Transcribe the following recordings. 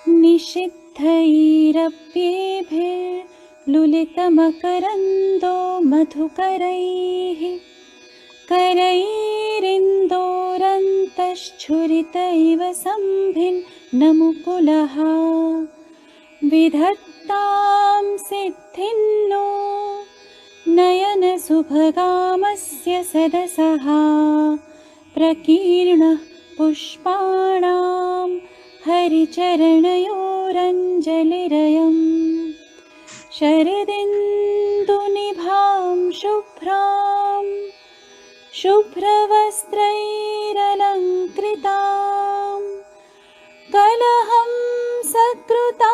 निषिद्धैरप्येभिर्लुलितमकरन्दो मधुकरैः करैरिन्दोरन्तश्छुरितैव सम्भिन्नमुकुलः विधत्तां सिद्धिन्नो नयनसुभगामस्य सदसः प्रकीर्णः पुष्पाणां हरिचरणयोरञ्जलिरयम् शरदिन्दुनिभां शुभ्रां शुभ्रवस्त्रैरलङ्कृतां कलहं सकृतावासां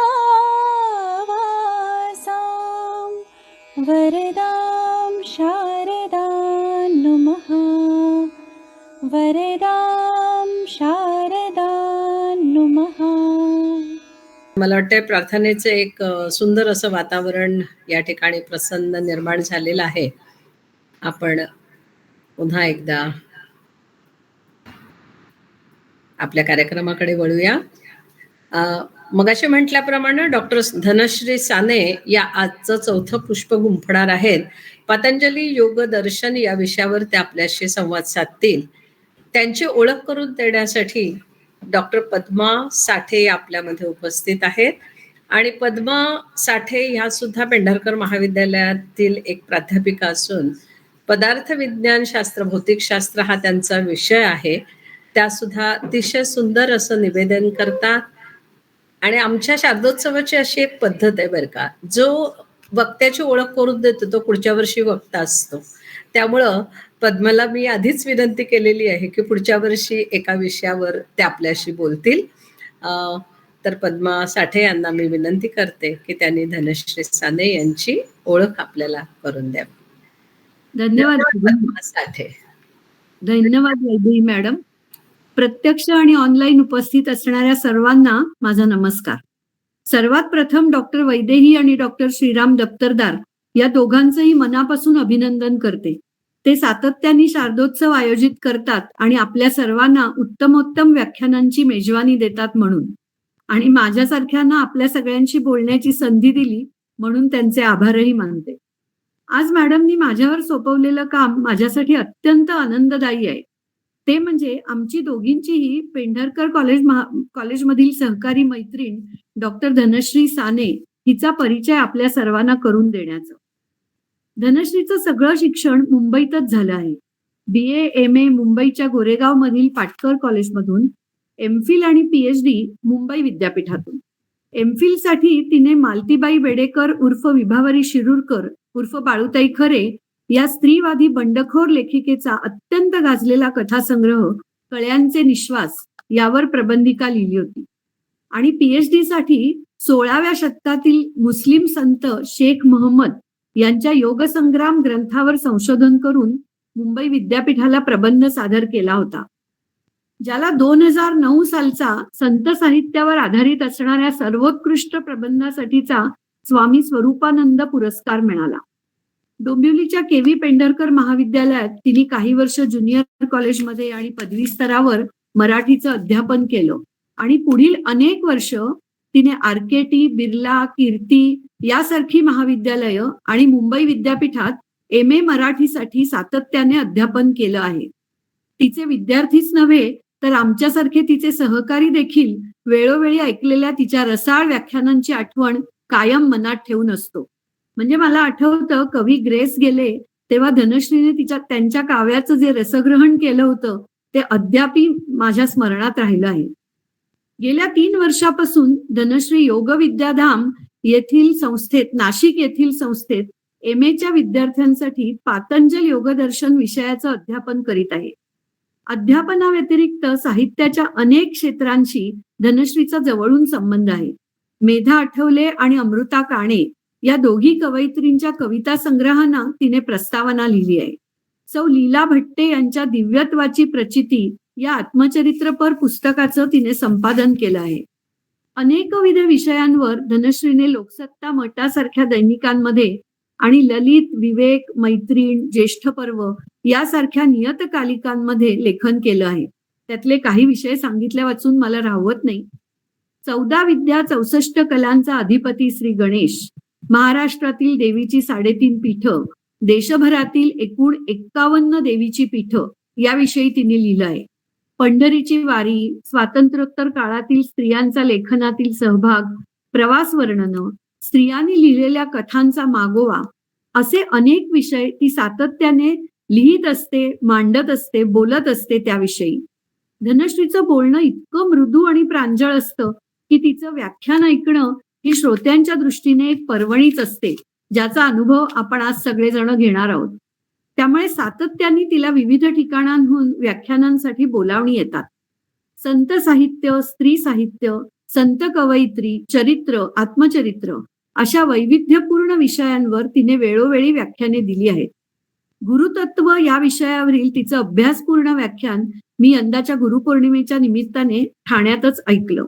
वरदां शारदां नुमः वरदां शारदां नुमः. मला वाटतंय प्रार्थनेचे एक सुंदर असं वातावरण या ठिकाणी प्रसन्न निर्माण झालेलं आहे. आपण पुन्हा एकदा आपल्या कार्यक्रमाकडे वळूया. मगाशी म्हटल्याप्रमाणे डॉक्टर धनश्री साने या आजचं 4थं पुष्प गुंफणार आहेत. पतंजली योग दर्शन या विषयावर ते आपल्याशी संवाद साधतील. त्यांची ओळख करून देण्यासाठी डॉक्टर पद्मा साठे आपल्यामध्ये उपस्थित आहेत आणि पद्मा साठे ह्या सुद्धा पेंढारकर महाविद्यालयातील एक प्राध्यापिका असून पदार्थ विज्ञान शास्त्र भौतिकशास्त्र हा त्यांचा विषय आहे. त्या सुद्धा अतिशय सुंदर असं निवेदन करतात आणि आमच्या शारदोत्सवाची अशी एक पद्धत आहे बरं का, जो वक्त्याची ओळख करून देतो तो पुढच्या वर्षी वक्ता असतो. त्यामुळं पद्माला मी आधीच विनंती केलेली आहे की पुढच्या वर्षी एका विषयावर ते आपल्याशी बोलतील. तर पद्मा साठे यांना मी विनंती करते की त्यांनी धनश्री साने यांची ओळख आपल्याला करून द्यावी. धन्यवाद पद्मा साठे. धन्यवाद वैदेही मॅडम. प्रत्यक्ष आणि ऑनलाईन उपस्थित असणाऱ्या सर्वांना माझा नमस्कार. सर्वात प्रथम डॉक्टर वैदेही आणि डॉक्टर श्रीराम दप्तरदार या दोघांचंही मनापासून अभिनंदन करते. ते सातत्याने शारदोत्सव आयोजित करतात आणि आपल्या सर्वांना उत्तमोत्तम व्याख्यानांची मेजवानी देतात म्हणून, आणि माझ्यासारख्यांना आपल्या सगळ्यांशी बोलण्याची संधी दिली म्हणून त्यांचे आभारही मानते. आज मॅडमनी माझ्यावर सोपवलेलं काम माझ्यासाठी अत्यंत आनंददायी आहे. ते म्हणजे आमची दोघींचीही पेंढारकर कॉलेजमधील सहकारी मैत्रीण डॉक्टर धनश्री साने हिचा परिचय आपल्या सर्वांना करून देण्याचं. धनश्रीचं सगळं शिक्षण मुंबईतच झालं आहे. BA MA मुंबईच्या गोरेगाव मधील पाटकर कॉलेजमधून, MPhil आणि PhD मुंबई विद्यापीठातून. MPhil साठी तिने मालतीबाई बेडेकर उर्फ विभावरी शिरूरकर उर्फ बाळूताई खरे या स्त्रीवादी बंडखोर लेखिकेचा अत्यंत गाजलेला कथासंग्रह कळ्यांचे निश्वास यावर प्रबंधिका लिहिली होती. आणि PhD साठी 16व्या शतकातील मुस्लिम संत शेख महम्मद यांच्या योगसंग्राम ग्रंथावर संशोधन करून मुंबई विद्यापीठाला प्रबंध सादर केला होता, ज्याला 2009 सालचा संत साहित्यावर आधारित असणाऱ्या सर्वोत्कृष्ट प्रबंधासाठीचा स्वामी स्वरूपानंद पुरस्कार मिळाला. डोंबिवलीच्या KV पेंढारकर महाविद्यालयात तिने काही वर्ष ज्युनियर कॉलेजमध्ये आणि पदवी स्तरावर मराठीचं अध्यापन केलं आणि पुढील अनेक वर्ष तिने RKT, बिर्ला, कीर्ती यासारखी महाविद्यालयं आणि मुंबई विद्यापीठात MA मराठीसाठी सातत्याने अध्यापन केलं आहे. तिचे विद्यार्थीच नव्हे तर आमच्यासारखे तिचे सहकारी देखील वेळोवेळी ऐकलेल्या तिच्या रसाळ व्याख्यानांची आठवण कायम मनात ठेवून असतो. म्हणजे मला आठवतं कवी ग्रेस गेले तेव्हा धनश्रीने त्यांच्या काव्याचं जे रसग्रहण केलं होतं ते अद्यापि माझ्या स्मरणात राहिलं आहे. गेल्या 3 वर्षापासून धनश्री योग विद्याधाम येथील संस्थेत, नाशिक येथील संस्थेत MAच्या विद्यार्थ्यांसाठी पातंजल योगदर्शन विषयाचं अध्यापन करीत आहे. अध्यापनाव्यतिरिक्त साहित्याच्या अनेक क्षेत्रांशी धनश्रीचा जवळून संबंध आहे. मेधा आठवले आणि अमृता काणे या दोघी कवयित्रींच्या कविता संग्रहांना तिने प्रस्तावना लिहिली आहे. सौ लीला भट्टे यांच्या दिव्यत्वाची प्रचिती या आत्मचरित्रपर पुस्तकाचं तिने संपादन केलं आहे. अनेकविध विषयांवर धनश्रीने लोकसत्ता, मटासारख्या दैनिकांमध्ये आणि ललित, विवेक, मैत्रीण, ज्येष्ठ पर्व यासारख्या नियतकालिकांमध्ये लेखन केलं आहे. त्यातले काही विषय सांगितल्या वाचून मला राहवत नाही. 14 विद्या 64 कलांचा अधिपती श्री गणेश, महाराष्ट्रातील देवीची 3.5 पीठं, देशभरातील एकूण 51 देवीची पीठं याविषयी तिने लिहिलं आहे. पंढरीची वारी, स्वातंत्र्योत्तर काळातील स्त्रियांचा लेखनातील सहभाग, प्रवास वर्णनं, स्त्रियांनी लिहिलेल्या कथांचा मागोवा असे अनेक विषय ती सातत्याने लिहित असते, मांडत असते, बोलत असते त्याविषयी. धनश्रीचं बोलणं इतकं मृदू आणि प्रांजळ असतं की तिचं व्याख्यान ऐकणं ही श्रोत्यांच्या दृष्टीने एक पर्वणीच असते, ज्याचा अनुभव आपण आज सगळेजण घेणार आहोत. त्यामुळे सातत्याने तिला विविध ठिकाणांहून व्याख्यानांसाठी बोलावणी येतात. संत साहित्य, स्त्री साहित्य, संत कवयित्री, चरित्र, आत्मचरित्र अशा वैविध्यपूर्ण विषयांवर तिने वेळोवेळी व्याख्याने दिली आहेत. गुरुतत्व या विषयावरील तिचं अभ्यासपूर्ण व्याख्यान मी यंदाच्या गुरुपौर्णिमेच्या निमित्ताने ठाण्यातच ऐकलं.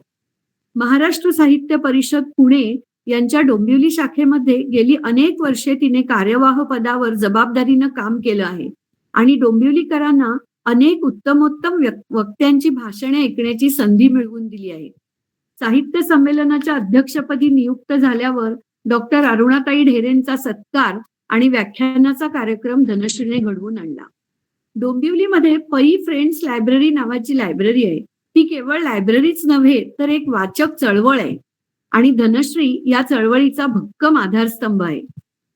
महाराष्ट्र साहित्य परिषद पुणे यांच्या डोंबिवली शाखेमध्ये गेली अनेक वर्षे तिने कार्यवाह पदावर जबाबदारीनं काम केलं आहे आणि डोंबिवलीकरांना अनेक उत्तमोत्तम वक्त्यांची भाषणे ऐकण्याची संधी मिळवून दिली आहे. साहित्य संमेलनाच्या अध्यक्षपदी नियुक्त झाल्यावर डॉक्टर अरुणाताई ढेरेंचा सत्कार आणि व्याख्यानाचा कार्यक्रम धनश्रीने घडवून आणला. डोंबिवलीमध्ये पै फ्रेंड्स लायब्ररी नावाची लायब्ररी आहे. ती केवळ लायब्ररीच नव्हे तर एक वाचक चळवळ आहे आणि धनश्री या चळवळीचा भक्कम आधारस्तंभ आहे.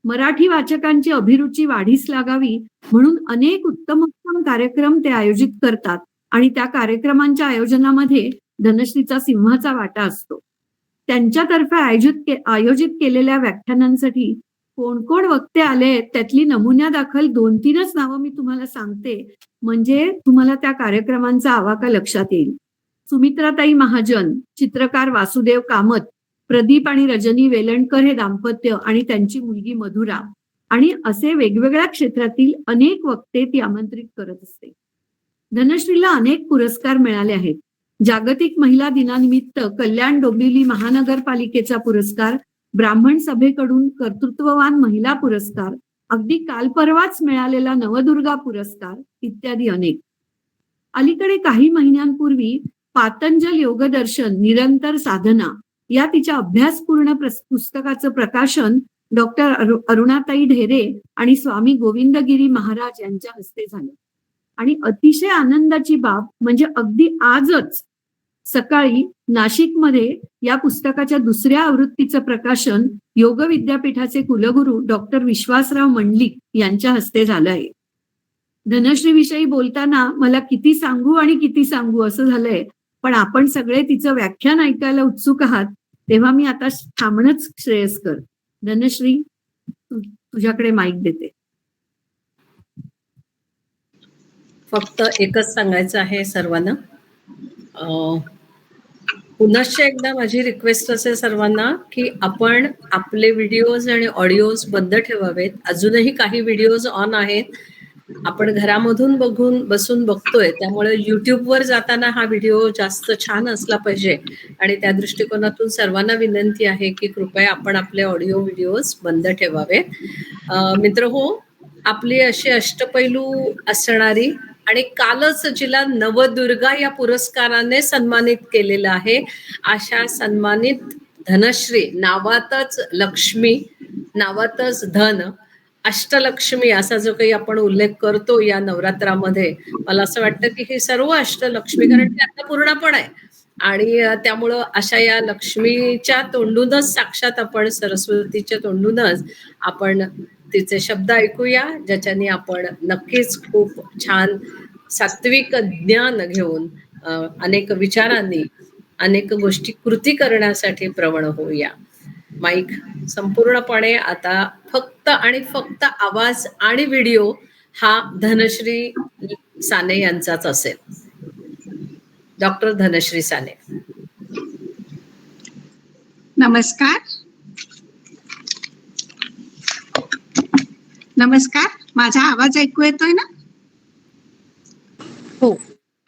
मराठी वाचकांची अभिरुची वाढीस लागावी म्हणून अनेक उत्तम कार्यक्रम ते आयोजित करतात आणि त्या कार्यक्रमांच्या आयोजनामध्ये धनश्रीचा सिंहाचा वाटा असतो. त्यांच्यातर्फे आयोजित केलेल्या व्याख्यानांसाठी कोण कोण वक्ते आले त्यातली नमुन्यादाखल 2-3च नावं मी तुम्हाला सांगते, म्हणजे तुम्हाला त्या कार्यक्रमांचा आवाका लक्षात येईल. सुमित्राताई महाजन, चित्रकार वासुदेव कामत, प्रदीप आणि रजनी वेलणकर हे दाम्पत्य आणि त्यांची मुलगी मधुरा आणि असे वेगवेगळ्या क्षेत्रातील अनेक वक्ते ती आमंत्रित करत असते. धनश्रीला अनेक पुरस्कार मिळाले आहेत. जागतिक महिला दिनानिमित्त कल्याण डोंबिवली महानगरपालिकेचा पुरस्कार, ब्राह्मण सभेकडून कर्तृत्ववान महिला पुरस्कार, अगदी काल परवाच मिळालेला नवदुर्गा पुरस्कार इत्यादी अनेक. अलीकडे काही महिन्यांपूर्वी पातंजल योगदर्शन निरंतर साधना या तिच्या अभ्यासपूर्ण पुस्तकाचं प्रकाशन डॉक्टर अरुणाताई ढेरे आणि स्वामी गोविंदगिरी महाराज यांच्या हस्ते झालं. आणि अतिशय आनंदाची बाब म्हणजे अगदी आजच सकाळी नाशिकमध्ये या पुस्तकाच्या दुसऱ्या आवृत्तीचं प्रकाशन योग विद्यापीठाचे कुलगुरू डॉक्टर विश्वासराव मंडलिक यांच्या हस्ते झालं आहे. धनश्री विषयी बोलताना मला किती सांगू असं झालंय, पण आपण सगळे तिचं व्याख्यान ऐकायला उत्सुक आहात तेव्हा मी आता थांबणंच श्रेयस्कर. धनश्री, तुझ्याकडे माईक देते. फक्त एकच सांगायचं आहे सर्वांना, पुनश्च एकदा माझी रिक्वेस्ट असेल सर्वांना की आपण आपले व्हिडिओज आणि ऑडिओज बंद ठेवावेत. अजूनही काही व्हिडिओज ऑन आहेत, आपण घरामधून बसून बघतोय, त्यामुळे युट्यूबवर जाताना हा व्हिडिओ जास्त छान असला पाहिजे आणि त्या दृष्टिकोनातून सर्वांना विनंती आहे की कृपया आपण आपले ऑडिओ व्हिडिओज बंद ठेवावे. मित्रहो, आपली अशी अष्टपैलू असणारी आणि कालच जिला नवदुर्गा या पुरस्काराने सन्मानित केलेलं आहे अशा सन्मानित धनश्री, नावातच लक्ष्मी, नावातच धन, अष्टलक्ष्मी असा जो काही आपण उल्लेख करतो या नवरात्रामध्ये, मला असं वाटतं की हे सर्व अष्टलक्ष्मी, कारण ते आता पूर्ण पण आहे आणि त्यामुळं अशा या लक्ष्मीच्या तोंडूनच, साक्षात आपण सरस्वतीच्या तोंडूनच आपण तिचे शब्द ऐकूया, ज्याच्याने आपण नक्कीच खूप छान सात्विक ज्ञान घेऊन अनेक विचारांनी अनेक गोष्टी कृती करण्यासाठी प्रवण होऊया. माईक संपूर्णपणे आता फक्त आणि फक्त आवाज आणि व्हिडिओ हा धनश्री साने यांचाच असेल. डॉक्टर धनश्री साने. नमस्कार. माझा आवाज ऐकू येतोय ना? हो.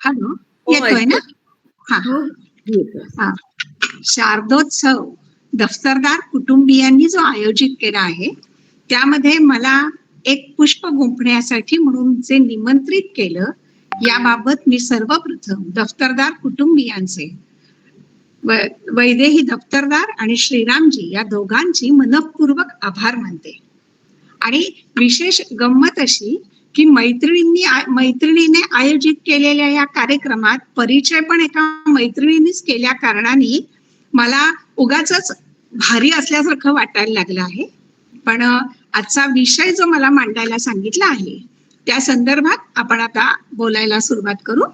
हॅलो, येतोय ना? हा. शारदोत्सव दफ्तरदार कुटुंबियांनी जो आयोजित केला आहे त्यामध्ये मला एक पुष्प गुंफण्यासाठी म्हणून जे निमंत्रित केलं, याबाबत मी सर्वप्रथम दफ्तरदार कुटुंबियांचे वैदेही दप्तरदार आणि श्रीरामजी या दोघांची मनःपूर्वक आभार मानते. आणि विशेष गंमत अशी की मैत्रिणीने आयोजित केलेल्या या कार्यक्रमात परिचय पण एका मैत्रिणीनेच केल्या कारणाने मला उगाचच भारी असल्यासारखं वाटायला लागलं आहे. पण आजचा विषय जो मला मांडायला सांगितला आहे त्या संदर्भात आपण आता बोलायला सुरुवात करू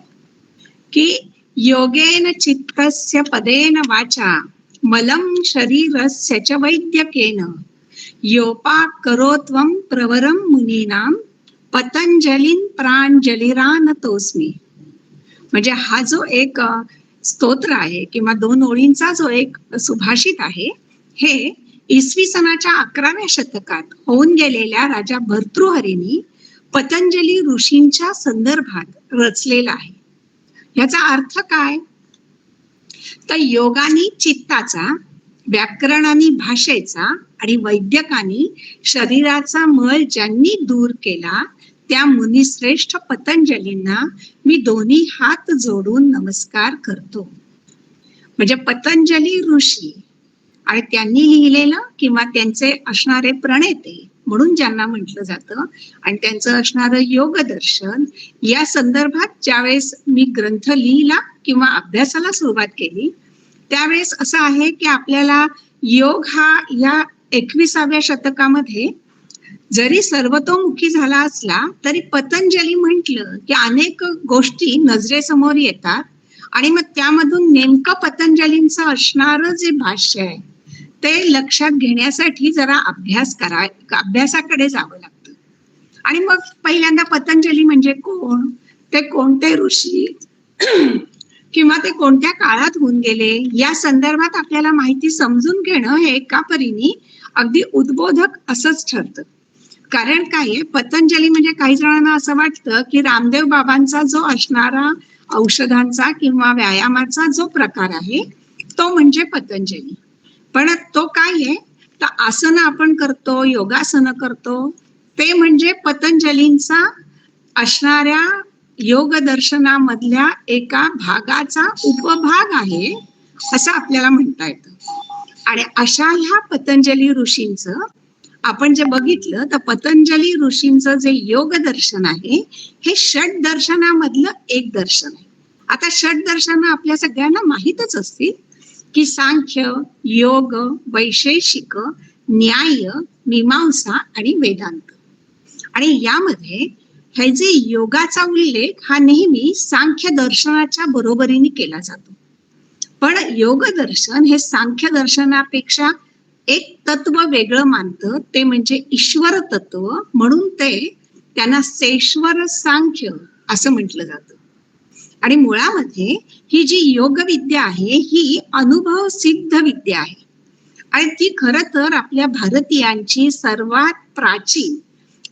की योगेन चित्तस्य पदेन वाचा मलं शरीरस्य च वैद्यकेन योपाकरोत्वं प्रवरं मुनीनां पतंजलीं प्रांजलिरानतोस्मी. म्हणजे हा जो एक स्तोत्र आहे किंवा 2 ओळींचा जो एक सुभाषित आहे हे इसवी सनाच्या 11व्या शतकात होऊन गेलेल्या राजा भर्तृहरींनी पतंजली ऋषींच्या संदर्भात रचलेला आहे. याचा अर्थ काय? तर योगानी चित्ताचा, व्याकरणाने भाषेचा आणि वैद्यकानी शरीराचा मळ ज्यांनी दूर केला त्या मुनिश्रेष्ठ पतंजलींना मी दोन्ही हात जोडून नमस्कार करतो. म्हणजे पतंजली ऋषी आणि त्यांनी लिहिलेलं किंवा त्यांचे असणारे प्रणेते म्हणून ज्यांना म्हटलं जातं आणि त्यांचं असणारं योग दर्शन या संदर्भात ज्यावेळेस मी ग्रंथ लिहिला किंवा अभ्यासाला सुरुवात केली त्यावेळेस असं आहे की आपल्याला योग हा या 21व्या शतकामध्ये जरी सर्वतोमुखी झाला असला तरी पतंजली म्हटलं की अनेक गोष्टी नजरेसमोर येतात आणि मग त्यामधून नेमकं पतंजलींचं असणारं जे भाष्य आहे ते लक्षात घेण्यासाठी जरा अभ्यासाकडे जावं लागतं. आणि मग पहिल्यांदा पतंजली म्हणजे कोण, ते कोणते ऋषी किंवा ते कोणत्या काळात होऊन गेले या संदर्भात आपल्याला माहिती समजून घेणं हे एका परीने अगदी उद्बोधक असंच ठरतं. कारण काय आहे, पतंजली म्हणजे काही जणांना असं वाटतं की रामदेव बाबांचा जो असणारा औषधांचा किंवा व्यायामाचा जो प्रकार आहे तो म्हणजे पतंजली. पण तो काय आहे तर आसन आपण करतो, योगासन करतो ते म्हणजे पतंजलींचा असणाऱ्या योग दर्शनामधल्या एका भागाचा उपभाग आहे असं आपल्याला म्हणता येतं. आणि अशा ह्या पतंजली ऋषींचं आपण जे बघितलं तर पतंजली ऋषींचं जे योग दर्शन आहे हे षट दर्शनामधलं एक दर्शन आहे. आता षट दर्शन आपल्या सगळ्यांना माहीतच असतील की सांख्य, योग, वैशेषिक, न्याय, मीमांसा आणि वेदांत. आणि यामध्ये हे जे योगाचा उल्लेख हा नेहमी सांख्य दर्शनाच्या बरोबरीने केला जातो. पण योग दर्शन हे सांख्य दर्शनापेक्षा एक तत्व वेगळं मानतं ते म्हणजे ईश्वर तत्व. म्हणून त्यांना सेश्वर सांख्य असं म्हटलं जातं. आणि मुळामध्ये ही जी योग विद्या आहे ही अनुभव सिद्ध विद्या आहे आणि ती खरं तर आपल्या भारतीयांची सर्वात प्राचीन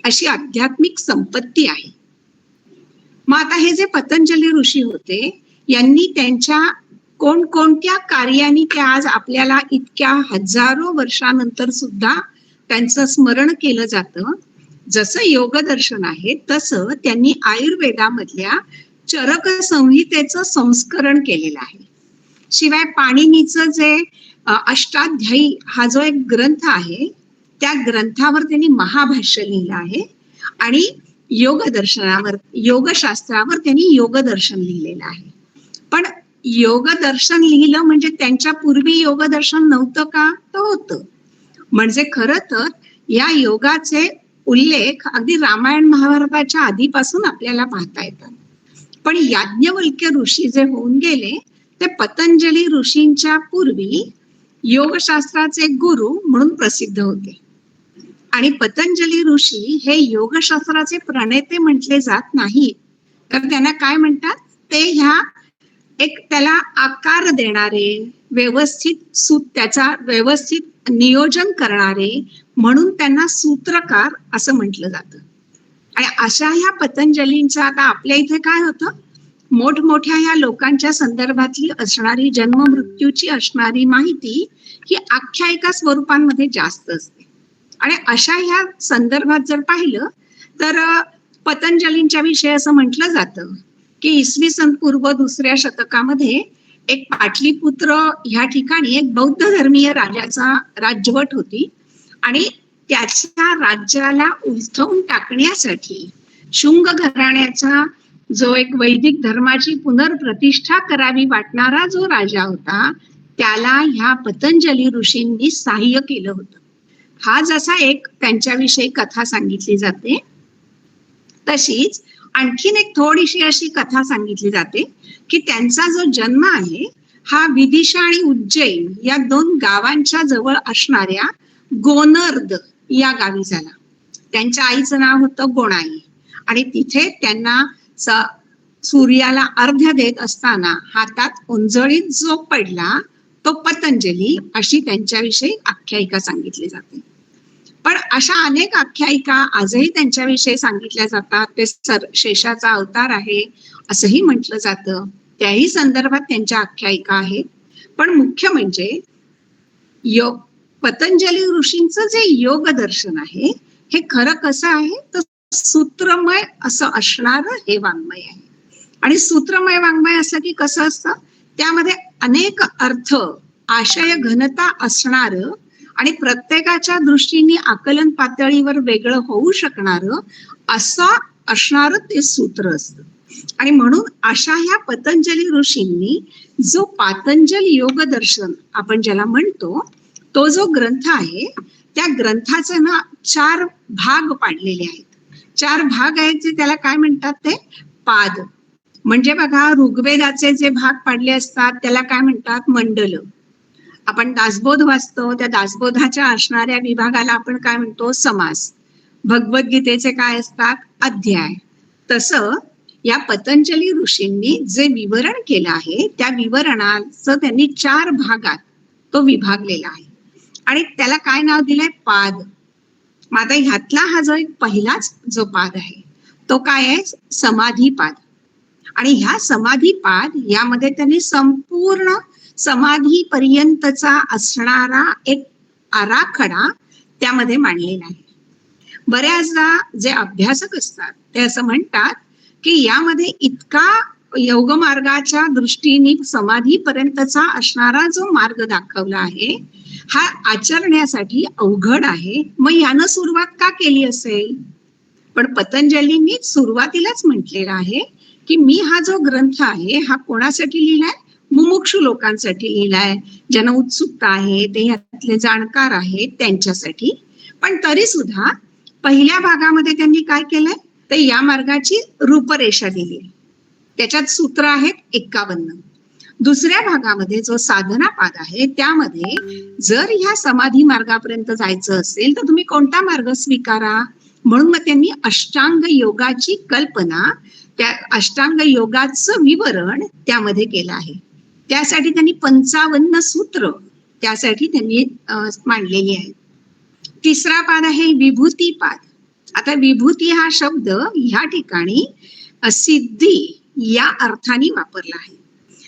अशी आध्यात्मिक संपत्ती आहे. मग आता हे जे पतंजली ऋषी होते यांनी त्यांच्या कोणकोणत्या कार्याने ते आज आपल्याला इतक्या हजारो वर्षानंतर सुद्धा त्यांचं स्मरण केलं जातं. जसं योग दर्शन आहे तसं त्यांनी आयुर्वेदामधल्या चरक संहितेचं संस्करण केलेलं आहे. शिवाय पाणिनीचं जे अष्टाध्यायी हा जो एक ग्रंथ आहे त्या ग्रंथावर त्यांनी महाभाष्य लिहिलं आहे आणि योगशास्त्रावर त्यांनी योग दर्शन लिहिलेलं आहे. पण योग दर्शन लिहिलं म्हणजे त्यांच्या पूर्वी योग दर्शन नव्हतं का? तर होतं. म्हणजे खरं तर या योगाचे उल्लेख अगदी रामायण महाभारताच्या आधीपासून आपल्याला पाहता येतात. पण याज्ञवल्क्य ऋषी जे होऊन गेले ते पतंजली ऋषींच्या पूर्वी योगशास्त्राचे गुरु म्हणून प्रसिद्ध होते. आणि पतंजली ऋषी हे योगशास्त्राचे प्रणेते म्हटले जात नाही, तर त्यांना काय म्हणतात ते त्याला आकार देणारे, त्याचा व्यवस्थित नियोजन करणारे म्हणून त्यांना सूत्रकार असं म्हटलं जातं. आणि अशा ह्या पतंजलींचा आता आपल्या इथे काय होतं, मोठमोठ्या ह्या लोकांच्या संदर्भातली असणारी जन्म मृत्यूची असणारी माहिती ही आख्यायिका स्वरूपांमध्ये जास्त असते. आणि अशा ह्या संदर्भात जर पाहिलं तर पतंजलींच्या विषयी असं म्हटलं जातं की इसवी सन पूर्व 2ऱ्या शतकामध्ये एक पाटलीपुत्र ह्या ठिकाणी एक बौद्ध धर्मीय राजाचा राज्यवट होती आणि त्याच्या राज्याला उलथवून टाकण्यासाठी शुंग घराण्याचा जो एक वैदिक धर्माची पुनर्प्रतिष्ठा करावी वाटणारा जो राजा होता त्याला ह्या पतंजली ऋषींनी सहाय्य केलं होतं. हा जसा एक त्यांच्याविषयी कथा सांगितली जाते, तशीच आणखीन एक थोडीशी अशी कथा सांगितली जाते की त्यांचा जो जन्म आहे हा विदिशा आणि उज्जैन या 2 गावांच्या जवळ असणाऱ्या गोनर्द या गावी झाला. त्यांच्या आईचं नाव होतं गोणाई आणि तिथे त्यांना सूर्याला अर्घ्य देत असताना हातात ओंजळीत जो पडला तो पतंजली, अशी त्यांच्याविषयी आख्यायिका सांगितली जाते. पण अशा अनेक आख्यायिका आजही त्यांच्याविषयी सांगितल्या जातात. ते शेषाचा अवतार आहे असंही म्हटलं जातं. त्याही संदर्भात त्यांच्या आख्यायिका आहेत. पण मुख्य म्हणजे पतंजली ऋषींचं जे योग दर्शन आहे हे खरं कसं आहे तर सूत्रमय असं असणारं हे वाङ्मय आहे. आणि सूत्रमय वाङ्मय असं की कसं असतं, त्यामध्ये अनेक अर्थ, आशय घनता असणारं आणि प्रत्येकाच्या दृष्टीने आकलन पातळीवर वेगळं होऊ शकणारं असं असणारं ते सूत्र असतं. आणि म्हणून अशा ह्या पतंजली ऋषींनी जो पातंजल योग दर्शन आपण ज्याला म्हणतो तो जो ग्रंथ आहे त्या ग्रंथाचे ना 4 भाग पाडलेले आहेत. 4 भाग आहेत जे त्याला काय म्हणतात ते पाद. म्हणजे बघा, ऋग्वेदाचे जे भाग पाडले असतात त्याला काय म्हणतात मंडल. आपण दासबोध वाचतो, त्या दासबोधाच्या असणाऱ्या विभागाला आपण काय म्हणतो समास. भगवद्गीतेचे काय असतात अध्याय. तसं या पतंजली ऋषींनी जे विवरण केलं आहे त्या विवरणाचं त्यांनी 4 भागात तो विभागलेला आहे आणि त्याला काय नाव दिलंय पाद. आता ह्यातला हा जो एक पहिलाच जो पाद आहे तो काय आहे समाधीपाद. आणि ह्या समाधीपाद यामध्ये त्यांनी संपूर्ण समाधी पर्यंतचा असणारा एक आराखडा त्यामध्ये मांडलेला आहे. बऱ्याचदा जे अभ्यासक असतात ते असं म्हणतात की यामध्ये इतका योगमार्गाच्या दृष्टीने समाधीपर्यंतचा असणारा जो मार्ग दाखवला आहे हा आचरण्यासाठी अवघड आहे, मग यानं सुरुवात का केली असेल. पण पतंजलींनी सुरुवातीलाच म्हटलेलं आहे की मी हा जो ग्रंथ आहे हा कोणासाठी लिहिलाय, मुमुक्षु लोकांसाठी लिहिलाय, ज्यांना उत्सुकता आहे, ते ह्यातले जाणकार आहेत त्यांच्यासाठी. पण तरी सुद्धा पहिल्या भागामध्ये त्यांनी काय केलंय तर या मार्गाची रूपरेषा दिली. त्याच्यात सूत्र आहेत 51. दुसऱ्या भागामध्ये जो साधना पाद आहे त्यामध्ये जर ह्या समाधी मार्गापर्यंत जायचं असेल तर तुम्ही कोणता मार्ग स्वीकारा, म्हणून मग त्यांनी अष्टांग योगाची कल्पना, त्या अष्टांग योगाचं विवरण त्यामध्ये केलं आहे. त्यासाठी त्यांनी 55 सूत्र त्यासाठी त्यांनी मांडलेली आहेत. तिसरा पाद आहे विभूती पाद. आता विभूती हा शब्द ह्या ठिकाणी सिद्धी या अर्थाने वापरला आहे,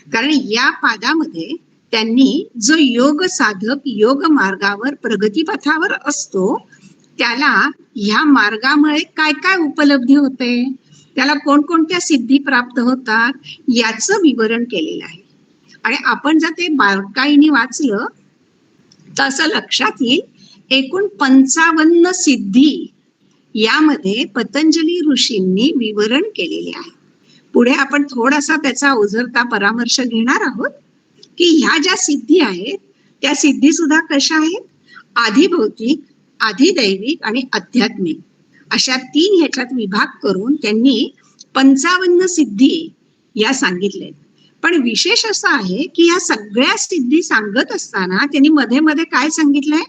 कारण या पादामध्ये त्यांनी जो योग साधक योग मार्गावर प्रगतीपथावर असतो त्याला ह्या मार्गामुळे काय काय उपलब्धी होते, त्याला कोणकोणत्या सिद्धी प्राप्त होतात याचं विवरण केलेलं आहे. आणि आपण जर ते बारकाईने वाचलं तर असं लक्षात येईल एकूण 55 सिद्धी यामध्ये पतंजली ऋषींनी विवरण केलेले आहे. पुढे आपण थोडासा त्याचा ओझरता परामर्श घेणार आहोत की ह्या ज्या सिद्धी आहेत त्या सिद्धी सुद्धा कशा आहेत, आधिभौतिक, आधिदैविक आणि आध्यात्मिक अशा 3 ह्याच्यात विभाग करून त्यांनी 55 सिद्धी या सांगितल्या. पण विशेष असं आहे की ह्या सगळ्या सिद्धी सांगत असताना त्यांनी मध्ये मध्ये काय सांगितलंय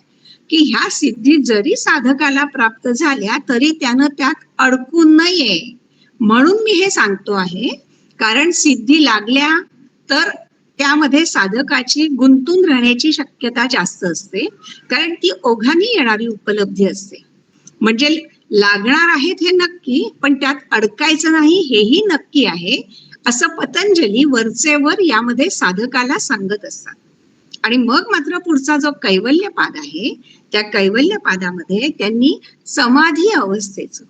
की ह्या सिद्धी जरी साधकाला प्राप्त झाल्या तरी त्यानं त्यात अडकू नये. म्हणून मी हे सांगतो आहे, कारण सिद्धी लागल्या तर त्यामध्ये साधकाची गुंतून राहण्याची शक्यता जास्त असते, कारण ती ओघाने येणारी उपलब्धी असते. म्हणजे लागणार आहेत हे नक्की, पण त्यात अडकायचं नाही हेही नक्की आहे, असं पतंजली वरचेवर यामध्ये साधकाला सांगत असतात. आणि मग मात्र पुढचा जो कैवल्य पाद आहे त्या कैवल्य पादामध्ये त्यांनी समाधी अवस्थेचं,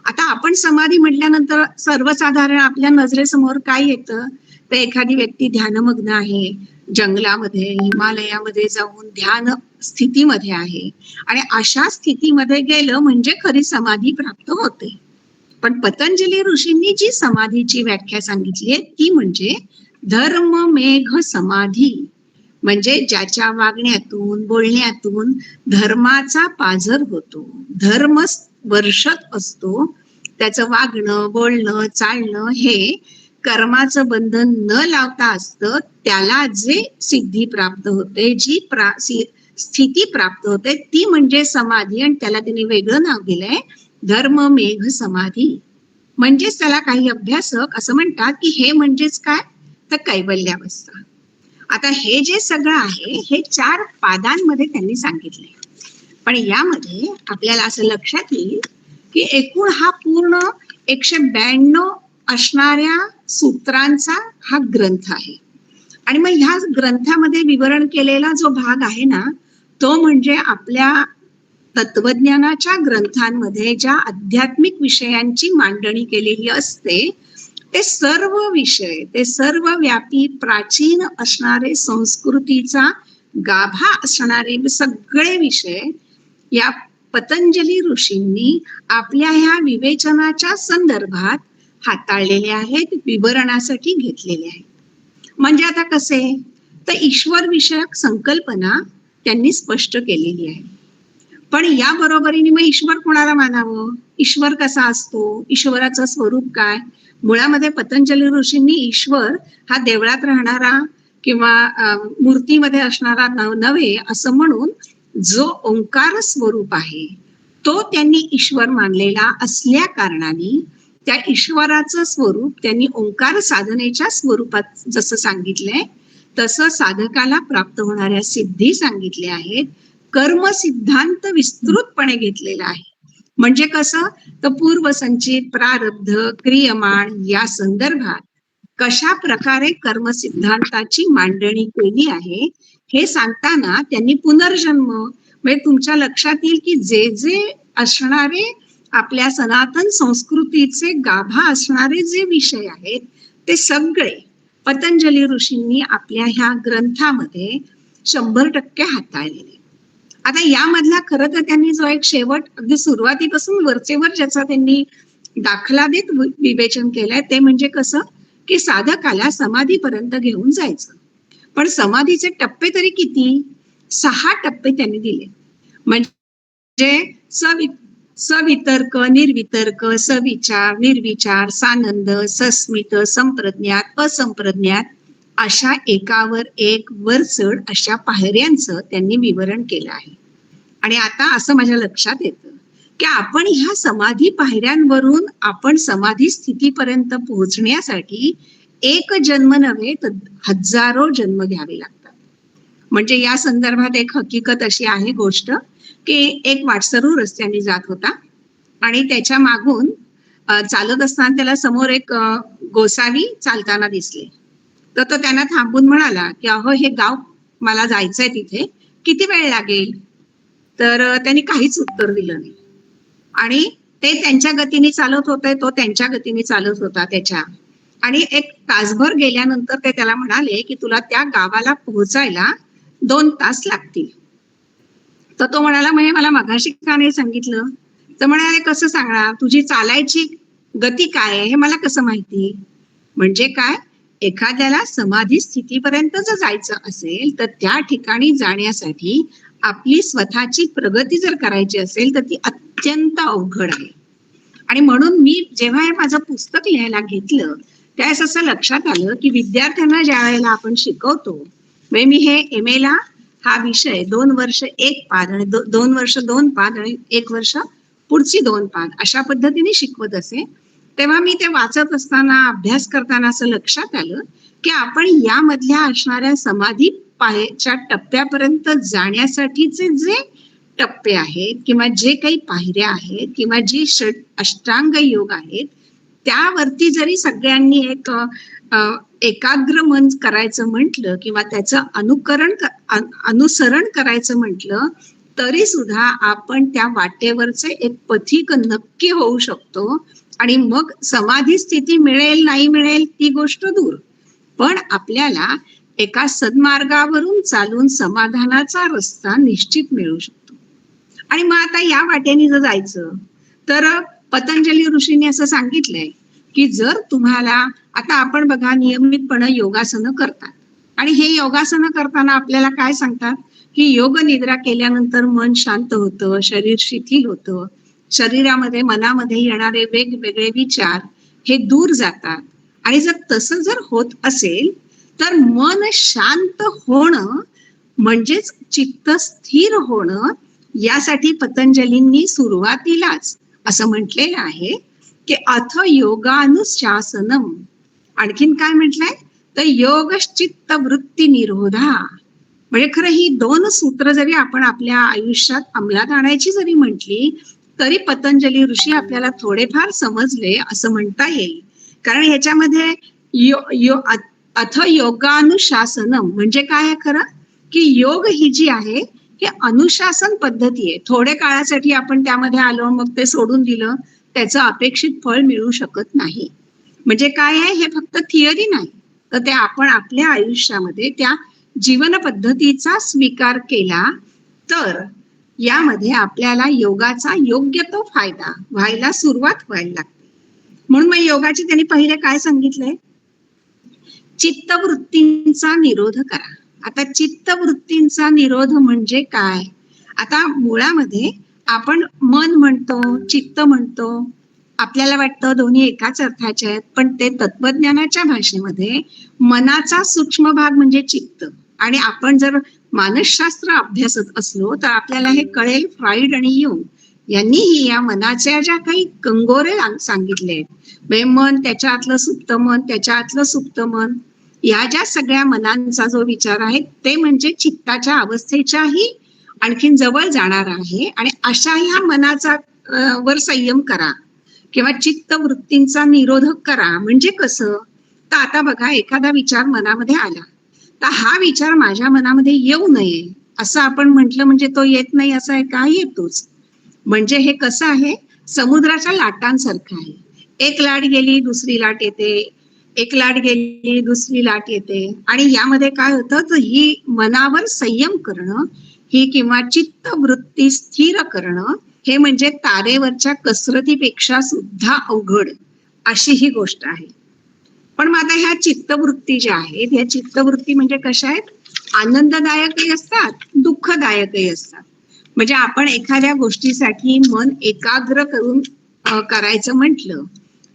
आता आपण समाधी म्हटल्यानंतर सर्वसाधारण आपल्या नजरेसमोर काय येतं तर एखादी व्यक्ती ध्यानमग्न आहे, जंगलामध्ये हिमालयामध्ये जाऊन ध्यान स्थितीमध्ये आहे आणि अशा स्थितीमध्ये गेलं म्हणजे खरी समाधी प्राप्त होते. पण पतंजली ऋषींनी जी समाधीची व्याख्या सांगितली आहे ती म्हणजे धर्म मेघ समाधी, म्हणजे ज्याच्या वागण्यातून बोलण्यातून धर्माचा पाझर होतो, धर्म वर्षत असतो, त्याचं वागणं बोलणं चालणं हे कर्माचं बंधन न लावता असतं, त्याला जे सिद्धी प्राप्त होते, जी स्थिती प्राप्त होते ती म्हणजे समाधी. आणि त्याला त्यांनी वेगळं नाव दिलंय धर्म मेघ समाधी. म्हणजेच त्याला काही अभ्यासक असं म्हणतात की हे म्हणजेच काय तर कैवल्यावस्था. आता हे जे सगळं आहे हे 4 पादांमध्ये त्यांनी सांगितले. पण यामध्ये आपल्याला असं लक्षात येईल की एकूण हा पूर्ण 192 असणाऱ्या सूत्रांचा हा ग्रंथ आहे. आणि मग ह्या ग्रंथामध्ये विवरण केलेला जो भाग आहे ना तो म्हणजे आपल्या तत्वज्ञानाच्या ग्रंथांमध्ये ज्या आध्यात्मिक विषयांची मांडणी केलेली असते ते सर्व विषय, ते सर्व व्यापी प्राचीन असणारे, संस्कृतीचा गाभा असणारे सगळे विषय या पतंजली ऋषींनी आपल्या ह्या विवेचनाच्या संदर्भात हाताळलेले आहेत, विवरणासाठी घेतलेले आहेत. म्हणजे आता कसे तर ईश्वर विषयक संकल्पना त्यांनी स्पष्ट केलेली आहे. पण या बरोबरीने मग ईश्वर कोणाला मानावं, ईश्वर कसा असतो, ईश्वराचं स्वरूप काय. मुळामध्ये पतंजली ऋषींनी ईश्वर हा देवळात राहणारा किंवा मूर्तीमध्ये असणारा नव्हे असं म्हणून जो ओंकार स्वरूप आहे तो त्यांनी ईश्वर मानलेला असल्या कारणाने त्या ईश्वराचं स्वरूप त्यांनी ओंकार साधनेच्या स्वरूपात जसं सांगितलंय तसं साधकाला प्राप्त होणाऱ्या सिद्धी सांगितल्या आहेत. कर्म सिद्धांत विस्तृतपणे घेतलेला आहे. म्हणजे कसं तर पूर्वसंचित, प्रारब्ध, क्रियमाण या संदर्भात कशा प्रकारे कर्म सिद्धांताची मांडणी केली आहे हे सांगताना त्यांनी पुनर्जन्म म्हणजे तुमच्या लक्षात येईल की जे जे असणारे आपल्या सनातन संस्कृतीचे गाभा असणारे जे विषय आहेत ते सगळे पतंजली ऋषींनी आपल्या ह्या ग्रंथामध्ये 100% हाताळलेले. आता यामधला खरं तर त्यांनी जो एक शेवट अगदी सुरुवातीपासून वरचेवर ज्याचा त्यांनी दाखला देत विवेचन केलंय ते म्हणजे कसं की साधकाला समाधीपर्यंत घेऊन जायचं. पण समाधीचे टप्पे तरी किती, 6 टप्पे त्यांनी दिले. म्हणजे सवितर्क, निर्वितर्क, सविचार, निर्विचार, सानंद, सस्मित, संप्रज्ञात, असंप्रज्ञात अशा एकावर एक वरचढ अशा पायऱ्यांचं त्यांनी विवरण केलं आहे. आणि आता असं माझ्या लक्षात येतं की आपण ह्या समाधी पायऱ्यांवरून आपण समाधी स्थितीपर्यंत पोहोचण्यासाठी एक जन्म नव्हे तर हजारो जन्म घ्यावे लागतात. म्हणजे या संदर्भात एक हकीकत अशी आहे गोष्ट की एक वाटसरू रस्त्याने जात होता आणि त्याच्या मागून चालत असताना त्याला समोर एक गोसावी चालताना दिसले. तर तो त्यांना थांबून म्हणाला की अहो हे गाव मला जायचंय, तिथे किती वेळ लागेल. तर त्यांनी काहीच उत्तर दिलं नाही आणि ते त्यांच्या गतीने चालत होते, तो त्यांच्या गतीने चालत होता त्याच्या. आणि एक तासभर गेल्यानंतर ते त्याला म्हणाले की तुला त्या गावाला पोहोचायला 2 तास लागतील. तर तो म्हणाला म्हणजे मला मगाशी का नाही सांगितलं. तर म्हणाले कसं सांगणार, तुझी चालायची गती काय आहे हे मला कसं माहिती. म्हणजे काय, एखाद्याला समाधी स्थितीपर्यंत जर जायचं असेल तर त्या ठिकाणी जाण्यासाठी आपली स्वतःची प्रगती जर करायची असेल तर ती अत्यंत अवघड आहे. आणि म्हणून मी जेव्हा हे माझं पुस्तक लिहायला घेतलं त्यावेळेस असं लक्षात आलं की विद्यार्थ्यांना ज्या वेळेला आपण शिकवतो, म्हणजे मी हे MA ला हा विषय 2 वर्ष 1 पाद आणि 2 वर्ष 2 पाद आणि 1 वर्ष पुढची 2 पाद अशा पद्धतीने शिकवत असे, तेव्हा मी ते वाचत असताना अभ्यास करताना असं लक्षात आलं की आपण यामधल्या असणाऱ्या समाधी पायच्या टप्प्यापर्यंत जाण्यासाठीचे जे टप्पे आहेत किंवा जे काही पायऱ्या आहेत किंवा जे अष्टांग योग आहेत त्यावरती जरी सगळ्यांनी एक एकाग्र मन करायचं म्हटलं किंवा त्याचं अनुसरण करायचं म्हटलं तरी सुद्धा आपण त्या वाटेवरचे एक पथिक नक्की होऊ शकतो. आणि मग समाधी स्थिती मिळेल नाही मिळेल ती गोष्ट दूर, पण आपल्याला एका सन्मार्गावरून चालून समाधानाचा रस्ता निश्चित मिळू शकतो. आणि मग आता या वाटेने जर जायचं तर पतंजली ऋषींनी असं सांगितलंय की जर तुम्हाला, आता आपण बघा नियमितपणे योगासनं करतात आणि हे योगासनं करताना आपल्याला काय सांगतात की योग निद्रा केल्यानंतर मन शांत होतं, शरीर शिथिल होतं, शरीरामध्ये मनामध्ये येणारे वेगवेगळे विचार हे दूर जातात. आणि जर तसं जर होत असेल तर मन शांत होणं म्हणजेच चित्त स्थिर होणं, यासाठी पतंजलींनी सुरुवातीलाच असं म्हटलेलं आहे की अथ योगानुशासनम. आणखीन काय म्हटलंय तर योगश्चित्त वृत्ती निरोधा. म्हणजे खरं ही 2 सूत्र जरी आपण आपल्या आयुष्यात अंमलात आणायची जरी म्हटली तरी पतंजली ऋषी आपल्याला थोडेफार समजले असं म्हणता येईल. कारण ह्याच्यामध्ये अथ योगानुशासनम म्हणजे काय आहे खरं की योग ही जी आहे हे अनुशासन पद्धती आहे. थोड्या काळासाठी आपण त्यामध्ये आलो मग ते सोडून दिलं, त्याचं अपेक्षित फळ मिळू शकत नाही. म्हणजे काय आहे, हे फक्त थिअरी नाही, तर ते आपण आपल्या आयुष्यामध्ये त्या जीवन पद्धतीचा स्वीकार केला तर यामध्ये आपल्याला योगाचा योग्य तो फायदा व्हायला सुरुवात व्हायला लागते. म्हणून मग योगाचे त्यांनी पहिले काय सांगितलंय, चित्तवृत्तींचा निरोध करा. आता चित्तवृत्तींचा निरोध म्हणजे काय, आता मुळामध्ये आपण मन म्हणतो, चित्त म्हणतो, आपल्याला वाटतं दोन्ही एकाच अर्थाचे आहेत, पण ते तत्वज्ञानाच्या भाषेमध्ये मनाचा सूक्ष्म भाग म्हणजे चित्त. आणि आपण जर मानसशास्त्र अभ्यासत असलो तर आपल्याला हे कळेल. फ्राईड आणि युंग यांनीही या मनाच्या ज्या काही कंगोरे सांगितले आहेत, मन, त्याच्यातलं सुप्त मन, त्याच्यातलं सुप्त मन, या ज्या सगळ्या मनांचा जो विचार आहे ते म्हणजे चित्ताच्या अवस्थेच्याही आणखीन जवळ जाणार आहे. आणि अशा ह्या मनाचा वर संयम करा किंवा चित्त वृत्तींचा निरोधक करा. म्हणजे कसं, तर आता बघा एखादा विचार मनामध्ये आला तर हा विचार माझ्या मनामध्ये येऊ नये असं आपण म्हटलं म्हणजे तो येत नाही असं आहे का, येतोच. म्हणजे हे कसं आहे, समुद्राच्या लाटांसारखं आहे. एक लाट गेली दुसरी लाट येते, एक लाट गेली दुसरी लाट येते. आणि यामध्ये काय होतं तर ही मनावर संयम करणं ही किंवा चित्त वृत्ती स्थिर करणं हे म्हणजे तारेवरच्या कसरतीपेक्षा सुद्धा अवघड अशी ही गोष्ट आहे. पण मग आता ह्या चित्तवृत्ती ज्या आहेत, ह्या चित्तवृत्ती म्हणजे कशा आहेत, आनंददायकही असतात, दुःखदायकही असतात. म्हणजे आपण एखाद्या गोष्टीसाठी मन एकाग्र करून करायचं म्हटलं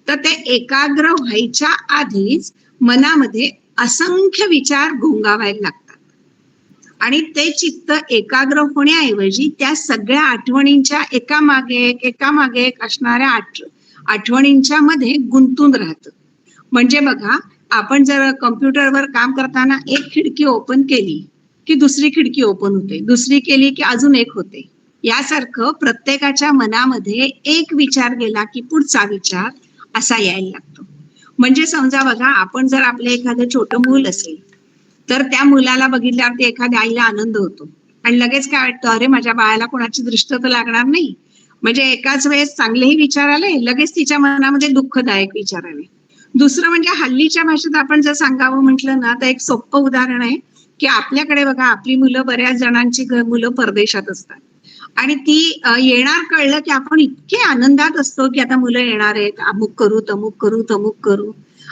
तर ते एकाग्र व्हायच्या आधीच मनामध्ये असंख्य विचार घोंगावायला लागतात. आणि ते चित्त एकाग्र होण्याऐवजी त्या सगळ्या आठवणींच्या एकामागे एक असणाऱ्या आठवणींच्या मध्ये गुंतून राहतं. म्हणजे बघा, आपण जर कम्प्युटरवर काम करताना एक खिडकी ओपन केली की दुसरी खिडकी ओपन होते, दुसरी केली की अजून एक होते. यासारखं प्रत्येकाच्या मनामध्ये एक विचार गेला की पुढचा विचार असा यायला लागतो. म्हणजे समजा बघा, आपण जर आपलं एखादं छोटं मूल असेल तर त्या मुलाला बघितल्यावरती एखाद्या आईला आनंद होतो आणि लगेच काय वाटतं, अरे माझ्या बाळाला कोणाची दृष्ट तर लागणार नाही. म्हणजे एकाच वेळेस चांगलेही विचार आले, लगेच तिच्या मनामध्ये दुःखदायक विचार आले. दुसरं म्हणजे हल्लीच्या भाषेत आपण जर सांगावं म्हटलं ना तर एक सोपं उदाहरण आहे की आपल्याकडे बघा, आपली मुलं, बऱ्याच जणांची मुलं परदेशात असतात आणि ती येणार कळलं की आपण इतके आनंदात असतो की आता मुलं येणार आहेत, अमुक करू तमुक करू तमुक करू.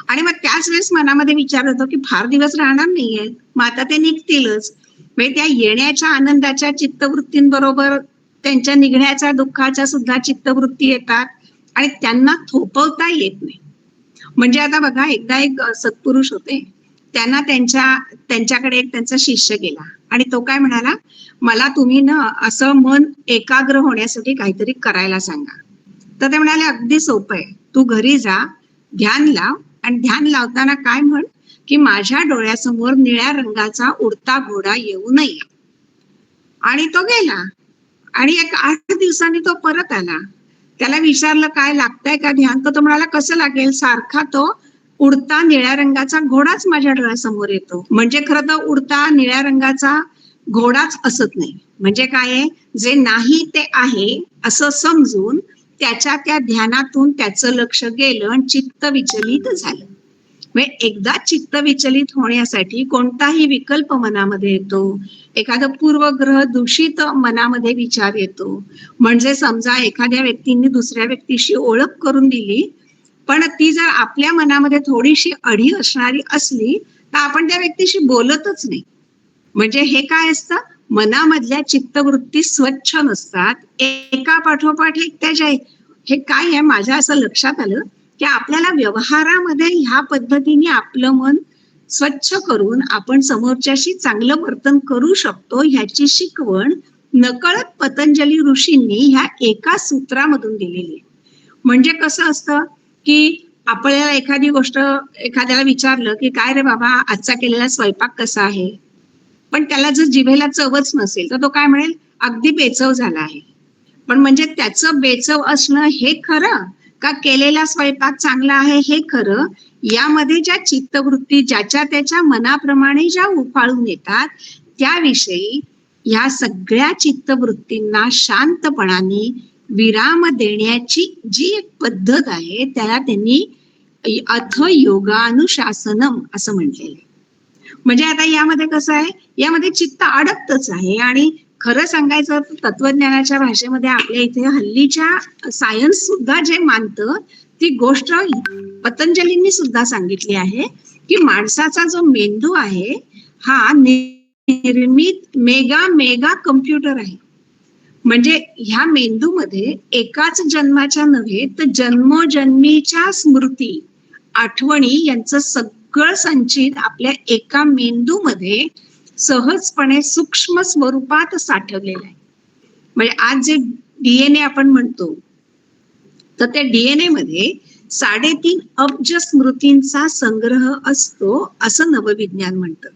आणि मग त्याच वेळेस मनामध्ये विचार होतो की फार दिवस राहणार नाहीयेत, मग आता ते निघतीलच. म्हणजे त्या येण्याच्या आनंदाच्या चित्तवृत्तींबरोबर त्यांच्या निघण्याच्या दुःखाच्या सुद्धा चित्तवृत्ती येतात आणि त्यांना थोपवता येत नाही. म्हणजे आता बघा, एकदा एक सत्पुरुष होते, त्यांना त्यांच्याकडे एक त्यांचा शिष्य गेला आणि तो काय म्हणाला, मला तुम्ही ना असं मन एकाग्र होण्यासाठी काहीतरी करायला सांगा. तर ते म्हणाले, अगदी सोपं आहे, तू घरी जा, ध्यान लाव आणि ध्यान लावताना काय म्हण की माझ्या डोळ्यासमोर निळ्या रंगाचा उडता घोडा येऊ नये. आणि तो गेला आणि एक 8 दिवसांनी तो परत आला. त्याला विचारलं काय लागतंय का ध्यान, तर तो म्हणाला कसं लागेल, सारखा तो उडता निळ्या रंगाचा घोडाच माझ्या डोळ्यासमोर येतो. म्हणजे खरं तर उडता निळ्या रंगाचा घोडाच असत नाही. म्हणजे काय आहे, जे नाही ते आहे असं समजून त्याच्या त्या ध्यानातून त्याचं लक्ष गेलं आणि चित्त विचलित झालं. म्हणजे एकदा चित्त विचलित होण्यासाठी कोणताही विकल्प मनामध्ये येतो, एखादं पूर्वग्रह दूषित मनामध्ये विचार येतो. म्हणजे समजा एखाद्या व्यक्तींनी दुसऱ्या व्यक्तीशी ओळख करून दिली, पण ती जर आपल्या मनामध्ये थोडीशी अढी असणारी असली तर आपण त्या व्यक्तीशी बोलतच नाही. म्हणजे हे काय असतं, मनामधल्या चित्तवृत्ती स्वच्छ नसतात, एका पाठोपाठ एक त्याच्या. हे काय आहे, माझ्या असं लक्षात आलं की आपल्याला व्यवहारामध्ये ह्या पद्धतीने आपलं मन स्वच्छ करून आपण समोरच्याशी चांगलं वर्तन करू शकतो, ह्याची शिकवण नकळत पतंजली ऋषींनी ह्या एका सूत्रामधून दिलेली आहे. म्हणजे कसं असतं की आपल्याला एखादी गोष्ट, एखाद्याला विचारलं की काय रे बाबा आजचा केलेला स्वयंपाक कसा आहे, पण त्याला जर जिभेला चवच नसेल तर तो काय म्हणेल, अगदी बेचव झाला आहे. पण म्हणजे त्याचं बेचव असणं हे खरं का केलेला स्वयंपाक चांगला आहे हे खरं, यामध्ये ज्या चित्तवृत्ती ज्याच्या त्याच्या मनाप्रमाणे ज्या उफाळून येतात त्याविषयी या सगळ्या चित्तवृत्तींना शांतपणाने विराम देण्याची जी एक पद्धत आहे त्याला त्यांनी अथ योगानुशासनम असं म्हटलेलं आहे. म्हणजे आता यामध्ये कसं आहे, यामध्ये चित्त अडकतच आहे. आणि खरं सांगायचं तर तत्वज्ञानाच्या भाषेमध्ये आपल्या इथे हल्लीच्या सायन्स सुद्धा जे मानतं ती गोष्ट पतंजलींनी सुद्धा सांगितली आहे की माणसाचा जो मेंदू आहे हा निर्मित मेगा कम्प्युटर आहे. म्हणजे ह्या मेंदूमध्ये एकाच जन्माच्या नव्हे तर जन्मोजन्मीच्या स्मृती, आठवणी यांचं सगळं संचित आपल्या एका मेंदूमध्ये सहजपणे सूक्ष्म स्वरूपात साठवलेलं आहे. म्हणजे आज जे डीएनए आपण म्हणतो तर त्या डीएनए मध्ये 3.5 अब्ज स्मृतींचा संग्रह असतो असं नवविज्ञान म्हणतं.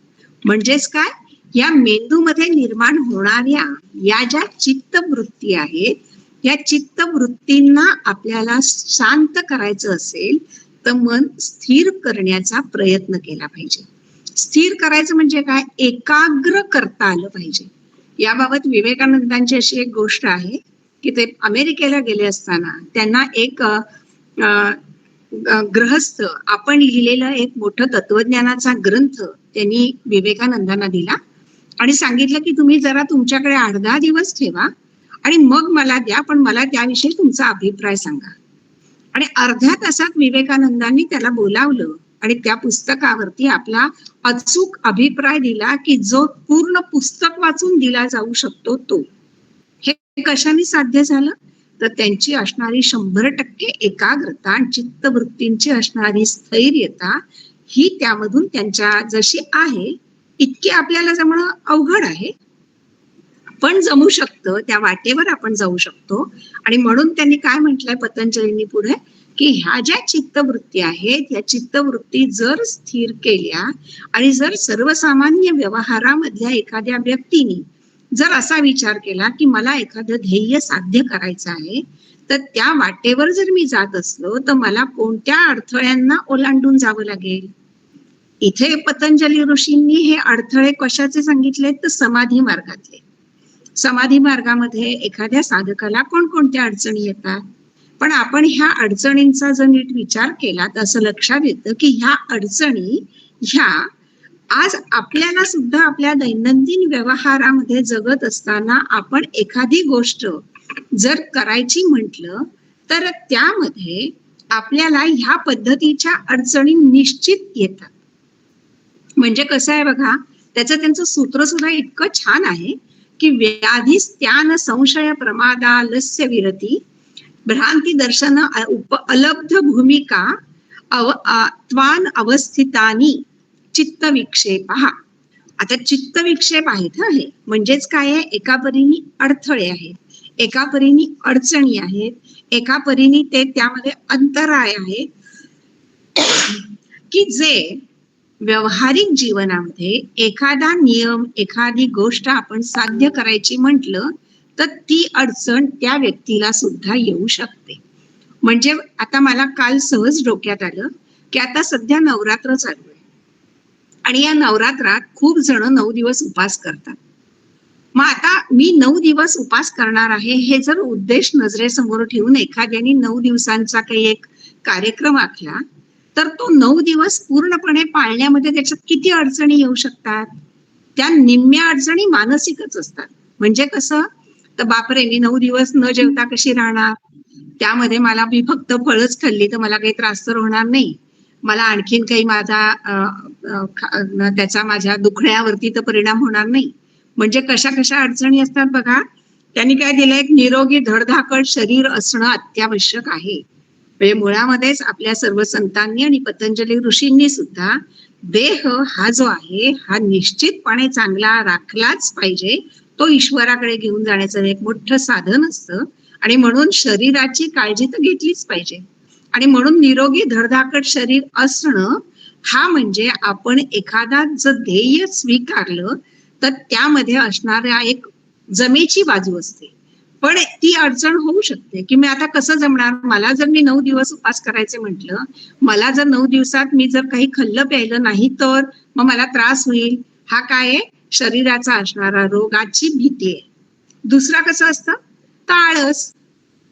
म्हणजेच काय, या मेंदूमध्ये निर्माण होणाऱ्या या ज्या चित्तवृत्ती आहेत, या चित्तवृत्तींना आपल्याला शांत करायचं असेल तर मन स्थिर करण्याचा प्रयत्न केला पाहिजे. स्थिर करायचं म्हणजे काय, एकाग्र करता आलं पाहिजे. याबाबत विवेकानंदांची अशी एक गोष्ट आहे की ते अमेरिकेला गेले असताना त्यांना एक गृहस्थ आपण लिहिलेलं एक मोठं तत्वज्ञानाचा ग्रंथ त्यांनी विवेकानंदांना दिला आणि सांगितलं की तुम्ही जरा तुमच्याकडे 8-10 दिवस ठेवा आणि मग मला द्या, पण मला त्याविषयी तुमचा अभिप्राय सांगा. आणि अर्ध्या तासात विवेकानंदांनी त्याला बोलावलं आणि त्या पुस्तकावरती आपला अचूक अभिप्राय दिला की जो पूर्ण पुस्तक वाचून दिला जाऊ शकतो तो. हे कशाने साध्य झालं तर त्यांची असणारी 100% एकाग्रता आणि चित्तवृत्तींची असणारी स्थैर्यता ही त्यामधून त्यांच्या जशी आहे इतकी आपल्याला जमणं अवघड आहे, पण जमू शकतं, त्या वाटेवर आपण जाऊ शकतो. आणि म्हणून त्यांनी काय म्हटलंय पतंजलींनी पुढे की ह्या ज्या चित्तवृत्ती आहेत या चित्तवृत्ती जर स्थिर केल्या आणि जर सर्वसामान्य व्यवहारामधल्या एखाद्या व्यक्तीने जर असा विचार केला की मला एखादं ध्येय साध्य करायचं आहे तर त्या वाटेवर जर मी जात असलो तर मला कोणत्या अडथळ्यांना ओलांडून जावं लागेल. इथे पतंजली ऋषींनी हे अडथळे कशाचे सांगितले तर समाधी मार्गातले. समाधी मार्गामध्ये एखाद्या साधकाला कोणकोणत्या अडचणी येतात, पण आपण ह्या अडचणींचा जर नीट विचार केला तर असं लक्षात येतं की ह्या अडचणी ह्या आज आपल्याला सुद्धा आपल्या दैनंदिन व्यवहारामध्ये जगत असताना आपण एखादी गोष्ट जर करायची म्हटलं तर त्यामध्ये आपल्याला ह्या पद्धतीच्या अडचणी निश्चित येतात. म्हणजे कसं आहे बघा, त्यांचं सूत्र सुद्धा इतकं छान आहे की व्याधी त्यान संशय प्रमादालस्य विरती भ्रांती दर्शन अलब्ध भूमिका त्वान अवस्थितानी चित्त विक्षेप. आता चित्त विक्षेप आहेत हे म्हणजेच काय आहे, एका परीने अडथळे आहेत, एका परीने अडचणी आहेत, एका परीने ते त्यामध्ये अंतराय आहे की जे व्यवहारिक जीवनामध्ये एखादा नियम एखादी गोष्ट आपण साध्य करायची म्हटलं तर ती अडचण त्या व्यक्तीला सुद्धा येऊ शकते. म्हणजे आता मला काल सहज डोक्यात आलं की आता सध्या नवरात्र चालू आहे आणि या नवरात्रात खूप जण 9 दिवस उपास करतात. मग आता मी 9 दिवस उपास करणार आहे हे जर उद्देश नजरेसमोर ठेवून एखाद्याने 9 दिवसांचा काही एक कार्यक्रम आखला तर तो 9 दिवस पूर्णपणे पाळण्यामध्ये त्याच्यात किती अडचणी येऊ शकतात? त्या निम्म्या अडचणी मानसिकच असतात. म्हणजे कसं, तर बापरे, मी 9 दिवस न जेवता कशी राहणार? त्यामध्ये मी फक्त फळच खाल्ली तर मला काही त्रास तर होणार नाही. मला आणखीन काही त्याचा माझ्या दुखण्यावरती तर परिणाम होणार नाही. म्हणजे कशा कशा अडचणी असतात बघा. त्यांनी काय दिलंय, एक निरोगी धडधाकट शरीर असणं अत्यावश्यक आहे. म्हणजे मुळामध्येच आपल्या सर्व संतांनी आणि पतंजली ऋषींनी सुद्धा देह हा जो आहे हा निश्चितपणे चांगला राखलाच पाहिजे. तो ईश्वराकडे घेऊन जाण्याचं एक मोठं साधन असतं आणि म्हणून शरीराची काळजी तर घेतलीच पाहिजे. आणि म्हणून निरोगी धडधाकट शरीर असणं हा म्हणजे आपण एखादा जर ध्येय स्वीकारलं तर त्यामध्ये असणाऱ्या एक जमेची बाजू असते. पण ती अडचण होऊ शकते की मी आता कसं जमणार, मला जर मी 9 दिवस उपास करायचे म्हटलं, मला जर 9 दिवसात मी जर काही खाल्लं प्यायलं नाही तर मग मला त्रास होईल. हा काय आहे, शरीराचा असणारा रोगाची भीती आहे. दुसरा कसं असतं, तर आळस.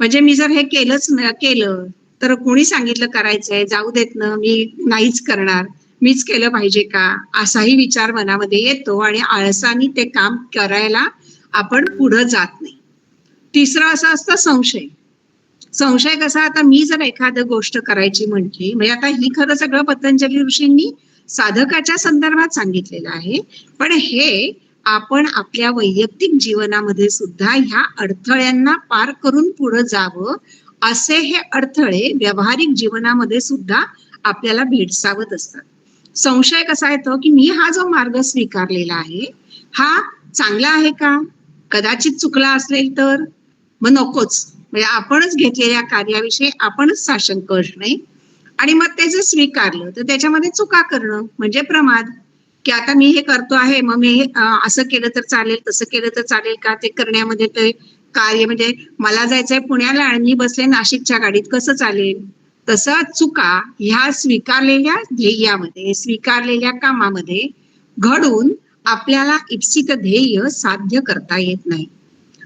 म्हणजे मी जर हे केलं तर कोणी सांगितलं करायचंय, जाऊ देत ना, मी नाहीच करणार, मीच केलं पाहिजे का, असाही विचार मनामध्ये येतो आणि आळसाने ते काम करायला आपण पुढे जात नाही. तिसरं असं असतं संशय. संशय कसा, आता मी जर एखादी गोष्ट करायची म्हटली, म्हणजे आता ही खरं सगळं पतंजली ऋषींनी साधकाच्या संदर्भात सांगितलेलं आहे, पण हे आपण आपल्या वैयक्तिक जीवनामध्ये सुद्धा ह्या अडथळ्यांना पार करून पुढे जावं, असे हे अडथळे व्यावहारिक जीवनामध्ये सुद्धा आपल्याला भेडसावत असतात. संशय कसा येतो की मी हा जो मार्ग स्वीकारलेला आहे हा चांगला आहे का, कदाचित चुकला असेल तर मग नकोच. म्हणजे आपणच घेतलेल्या कार्याविषयी आपणच साशंक असणे आणि मग ते जर स्वीकारलं तर त्याच्यामध्ये चुका करणं म्हणजे प्रमाद. की आता मी हे करतो आहे, मग मी असं केलं तर चालेल, तसं केलं तर चालेल का, ते करण्यामध्ये ते कार्य, म्हणजे मला जायचंय पुण्याला आणि मी बसले नाशिकच्या गाडीत, कसं चालेल? तसं चुका ह्या स्वीकारलेल्या ध्येयामध्ये, स्वीकारलेल्या कामामध्ये घडून आपल्याला इप्सित ध्येय साध्य करता येत नाही.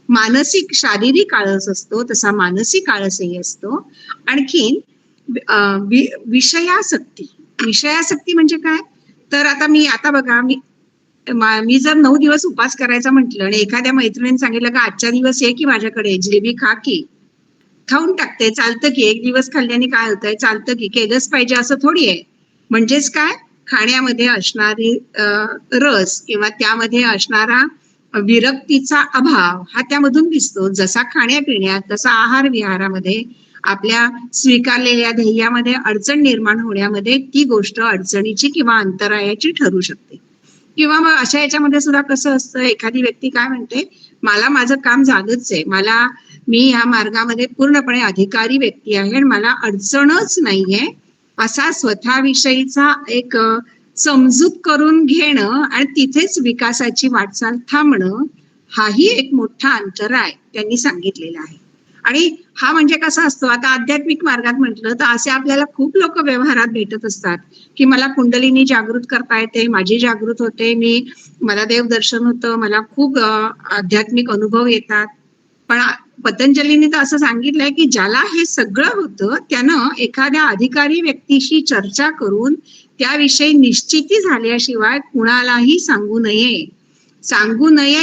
मानसिक शारीरिक आळस असतो तसा मानसिक आळसही असतो. आणखीन विषयासक्ती. विषयासक्ती म्हणजे काय, तर आता बघा, मी जर 9 दिवस उपास करायचा म्हटलं आणि एखाद्या मैत्रिणीने सांगितलं का आजच्या दिवस ये की माझ्याकडे जिलेबी खा की, खाऊन टाकते. चालतं की, एक दिवस खाल्ल्याने काय होतंय, चालतं की, केलंच पाहिजे असं थोडी आहे. म्हणजेच काय, खाण्यामध्ये असणारी रस किंवा त्यामध्ये असणारा विरक्तीचा अभाव हा त्यामधून दिसतो. जसा खाण्यापिण्यात तसा आहार विहारामध्ये आपल्या स्वीकारलेल्या ध्येयामध्ये अडचण निर्माण होण्यामध्ये ती गोष्ट अडचणीची किंवा अंतरायाची ठरू शकते. किंवा मग अशा याच्यामध्ये सुद्धा कसं असतं, एखादी व्यक्ती काय म्हणते, मला माझं काम झालंच आहे, मी ह्या मार्गामध्ये पूर्णपणे अधिकारी व्यक्ती आहे आणि मला अडचणच नाहीये, असा स्वतःविषयीचा एक समजूत करून घेणं आणि तिथेच विकासाची वाटचाल थांबणं, हाही एक मोठा अंतराय त्यांनी सांगितलेला आहे. आणि हा म्हणजे कसा असतो, आता आध्यात्मिक मार्गात म्हटलं तर असे आपल्याला खूप लोक व्यवहारात भेटत असतात की मला कुंडलिनी जागृत करता येते, माझी जागृत होते, मला देवदर्शन होतं, मला खूप आध्यात्मिक अनुभव येतात. पण पतंजलीने तर असं सांगितलंय की ज्याला हे सगळं होतं त्यानं एखाद्या अधिकारी व्यक्तीशी चर्चा करून त्याविषयी निश्चिती झाल्याशिवाय कुणालाही सांगू नये.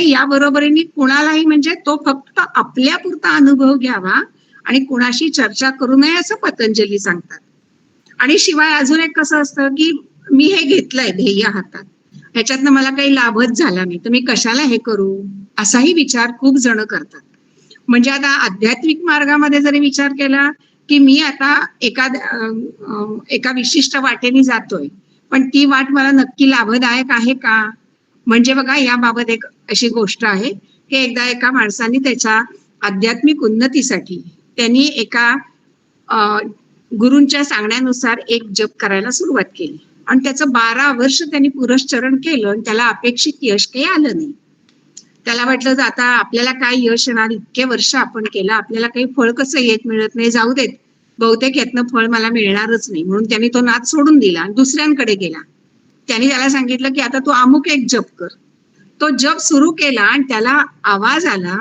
या बरोबरीने कुणालाही, म्हणजे तो फक्त आपल्यापुरता अनुभव घ्यावा आणि कुणाशी चर्चा करू नये असं पतंजली सांगतात. आणि शिवाय अजून एक कसं असतं की मी हे घेतलंय ध्येय हातात, ह्याच्यातनं मला काही लाभच झाला नाही तर मी कशाला हे करू, असाही विचार खूप जण करतात. म्हणजे आता आध्यात्मिक मार्गामध्ये जरी विचार केला की मी आता एका विशिष्ट वाटेने जातोय, पण ती वाट मला नक्की लाभदायक आहे का? म्हणजे बघा, याबाबत एक अशी गोष्ट आहे की एकदा एका माणसाने त्याच्या आध्यात्मिक उन्नतीसाठी त्यांनी एका गुरूंच्या सांगण्यानुसार एक जप करायला सुरुवात केली आणि त्याचं 12 वर्ष त्यांनी पुरश्चरण केलं आणि त्याला अपेक्षित यश काही आलं नाही. त्याला वाटलं आता आपल्याला काय यश येणार, इतके वर्ष आपण केलं, आपल्याला काही फळ कसं मिळत नाही, जाऊ देत, बहुतेक यातनं फळ मला मिळणारच नाही, म्हणून त्यांनी तो नाद सोडून दिला आणि दुसऱ्यांकडे गेला. त्यांनी त्याला सांगितलं की आता तू अमुक एक जप कर. तो जप सुरू केला आणि त्याला आवाज आला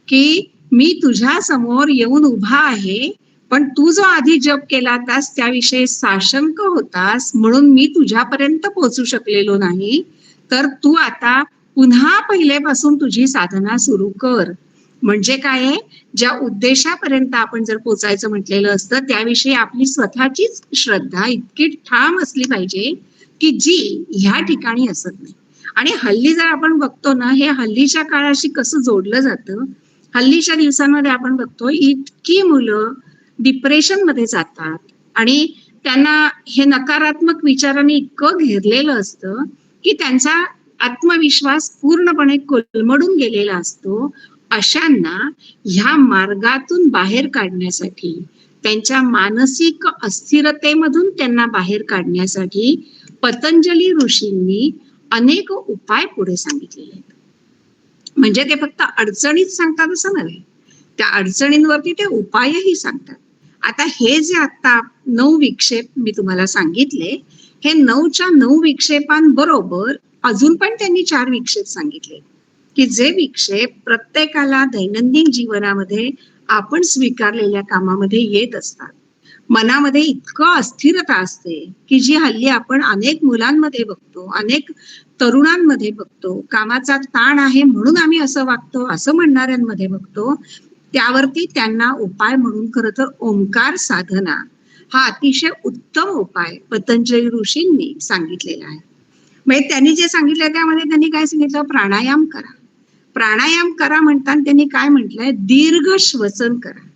की मी तुझ्या समोर येऊन उभा आहे, पण तू जो आधी जप केला होतास त्याविषयी साशंक होतास म्हणून मी तुझ्यापर्यंत पोहोचू शकलेलो नाही. तर तू आता पुन्हा पहिलेपासून तुझी साधना सुरू कर. म्हणजे काय आहे, ज्या उद्देशापर्यंत आपण जर पोचायचं म्हटलेलं असतं त्याविषयी आपली स्वतःचीच श्रद्धा इतकी ठाम असली पाहिजे की जी ह्या ठिकाणी असत नाही. आणि हल्ली जर आपण बघतो ना, हे हल्लीच्या काळाशी कसं जोडलं जातं. हल्लीच्या दिवसांमध्ये आपण बघतो इतकी मुलं डिप्रेशन मध्ये जातात आणि त्यांना हे नकारात्मक विचारांनी इतकं घेरलेलं असतं की त्यांचा आत्मविश्वास पूर्णपणे कोलमडून गेलेला असतो. अशांना ह्या मार्गातून बाहेर काढण्यासाठी, त्यांच्या मानसिक अस्थिरतेमधून त्यांना बाहेर काढण्यासाठी पतंजली ऋषींनी अनेक उपाय पुढे सांगितलेले आहेत. म्हणजे ते फक्त अडचणीच सांगतात असं नव्हे, त्या अडचणींवरती ते उपायही सांगतात. आता हे जे आता 9 विक्षेप मी तुम्हाला सांगितले, हे 9च्या 9 विक्षेपांबरोबर अजून पण त्यांनी 4 विक्षेप सांगितले की जे विक्षेप प्रत्येकाला दैनंदिन जीवनामध्ये आपण स्वीकारलेल्या कामामध्ये येत असतात. मनामध्ये इतकं अस्थिरता असते की जी हल्ली आपण अनेक मुलांमध्ये बघतो, अनेक तरुणांमध्ये बघतो. कामाचा ताण आहे म्हणून आम्ही असं वागतो असं म्हणणाऱ्यांमध्ये बघतो. त्यावरती त्यांना उपाय म्हणून खरं तर ओंकार साधना हा अतिशय उत्तम उपाय पतंजली ऋषींनी सांगितलेला आहे. म्हणजे त्यांनी जे सांगितलंय त्यामध्ये त्यांनी काय सांगितलं, प्राणायाम करा. प्राणायाम करा म्हणताना त्यांनी काय म्हटलंय, दीर्घ श्वसन करा.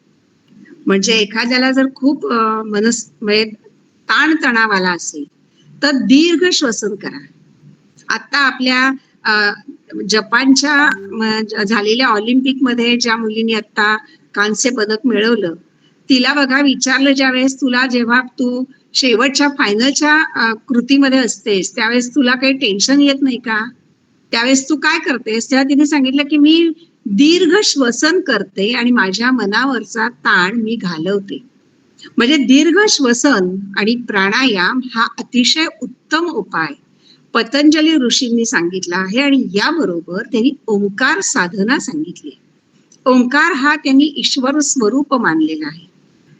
म्हणजे एखाद्याला जर खूप म्हणजे ताणतणाव आला असेल तर दीर्घ श्वसन करा. आता आपल्या जपानच्या झालेल्या ऑलिम्पिक मध्ये ज्या मुलीने आता कांस्य पदक मिळवलं, तिला बघा विचारलं ज्यावेळेस तुला, जेव्हा तू शेवटच्या फायनलच्या कृतीमध्ये असतेस त्यावेळेस तुला काही टेन्शन येत नाही का, त्यावेळेस तू काय करतेस, तेव्हा तिने सांगितलं की मी दीर्घ श्वसन करते आणि माझ्या मनावरचा ताण मी घालवते. म्हणजे दीर्घ श्वसन आणि प्राणायाम हा अतिशय उत्तम उपाय पतंजली ऋषींनी सांगितला आहे. आणि याबरोबर त्यांनी ओंकार साधना सांगितली. ओंकार हा त्यांनी ईश्वर स्वरूप मानलेला आहे.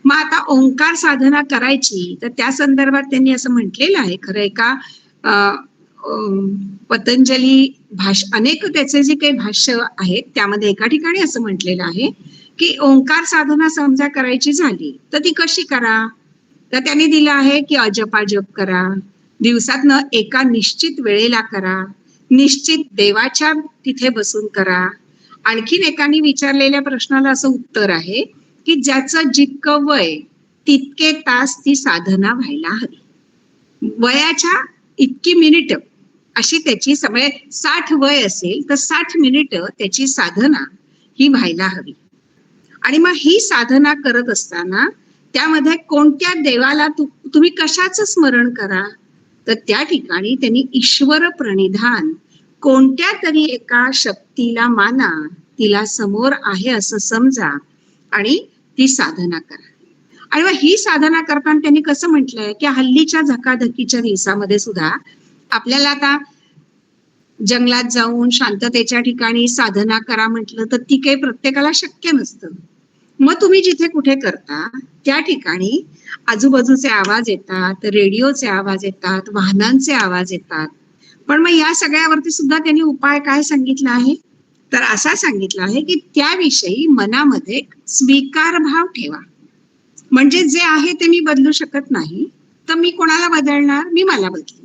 मग आता ओंकार साधना करायची तर त्या संदर्भात त्यांनी असं म्हटलेलं आहे. खरं एका पतंजली अनेक त्याचे जे काही भाष्य आहेत त्यामध्ये एका ठिकाणी असं म्हटलेलं आहे की ओंकार साधना समजा करायची झाली तर ती कशी करा, तर त्यांनी दिलं आहे की अजपाजप करा, दिवसातनं एका निश्चित वेळेला करा, निश्चित देवाच्या तिथे बसून करा. आणखीन एकाने विचारलेल्या प्रश्नाला असं उत्तर आहे की ज्याचं जितकं वय तितके तास ती साधना व्हायला हवी. वयाच्या इतकी मिनिट अशी त्याची समय, 60 वय असेल तर 60 मिनिट त्याची साधना ही व्हायला हवी. आणि मग ही साधना करत असताना त्यामध्ये कोणत्या देवाला तुम्ही कशाचं स्मरण करा, तर त्या ठिकाणी त्यांनी ईश्वर प्रणिधान, कोणत्या तरी एका शक्तीला माना, तिला समोर आहे असं समजा आणि ती साधना करा. आणि मग ही साधना करताना त्यांनी कसं म्हटलंय की हल्लीच्या धकाधकीच्या दिवसामध्ये सुद्धा आपल्याला आता जंगलात जाऊन शांततेच्या ठिकाणी साधना करा म्हटलं तर ती काही प्रत्येकाला शक्य नसतं. मग तुम्ही जिथे कुठे करता त्या ठिकाणी आजूबाजूचे आवाज येतात, रेडिओचे आवाज येतात, वाहनांचे आवाज येतात. पण मग या सगळ्यावरती सुद्धा त्यांनी उपाय काय सांगितला आहे, तर असा सांगितला आहे की त्याविषयी मनामध्ये स्वीकार भाव ठेवा. म्हणजे जे आहे ते मी बदलू शकत नाही तर मी कोणाला बदलणार, मी मला बदलीन.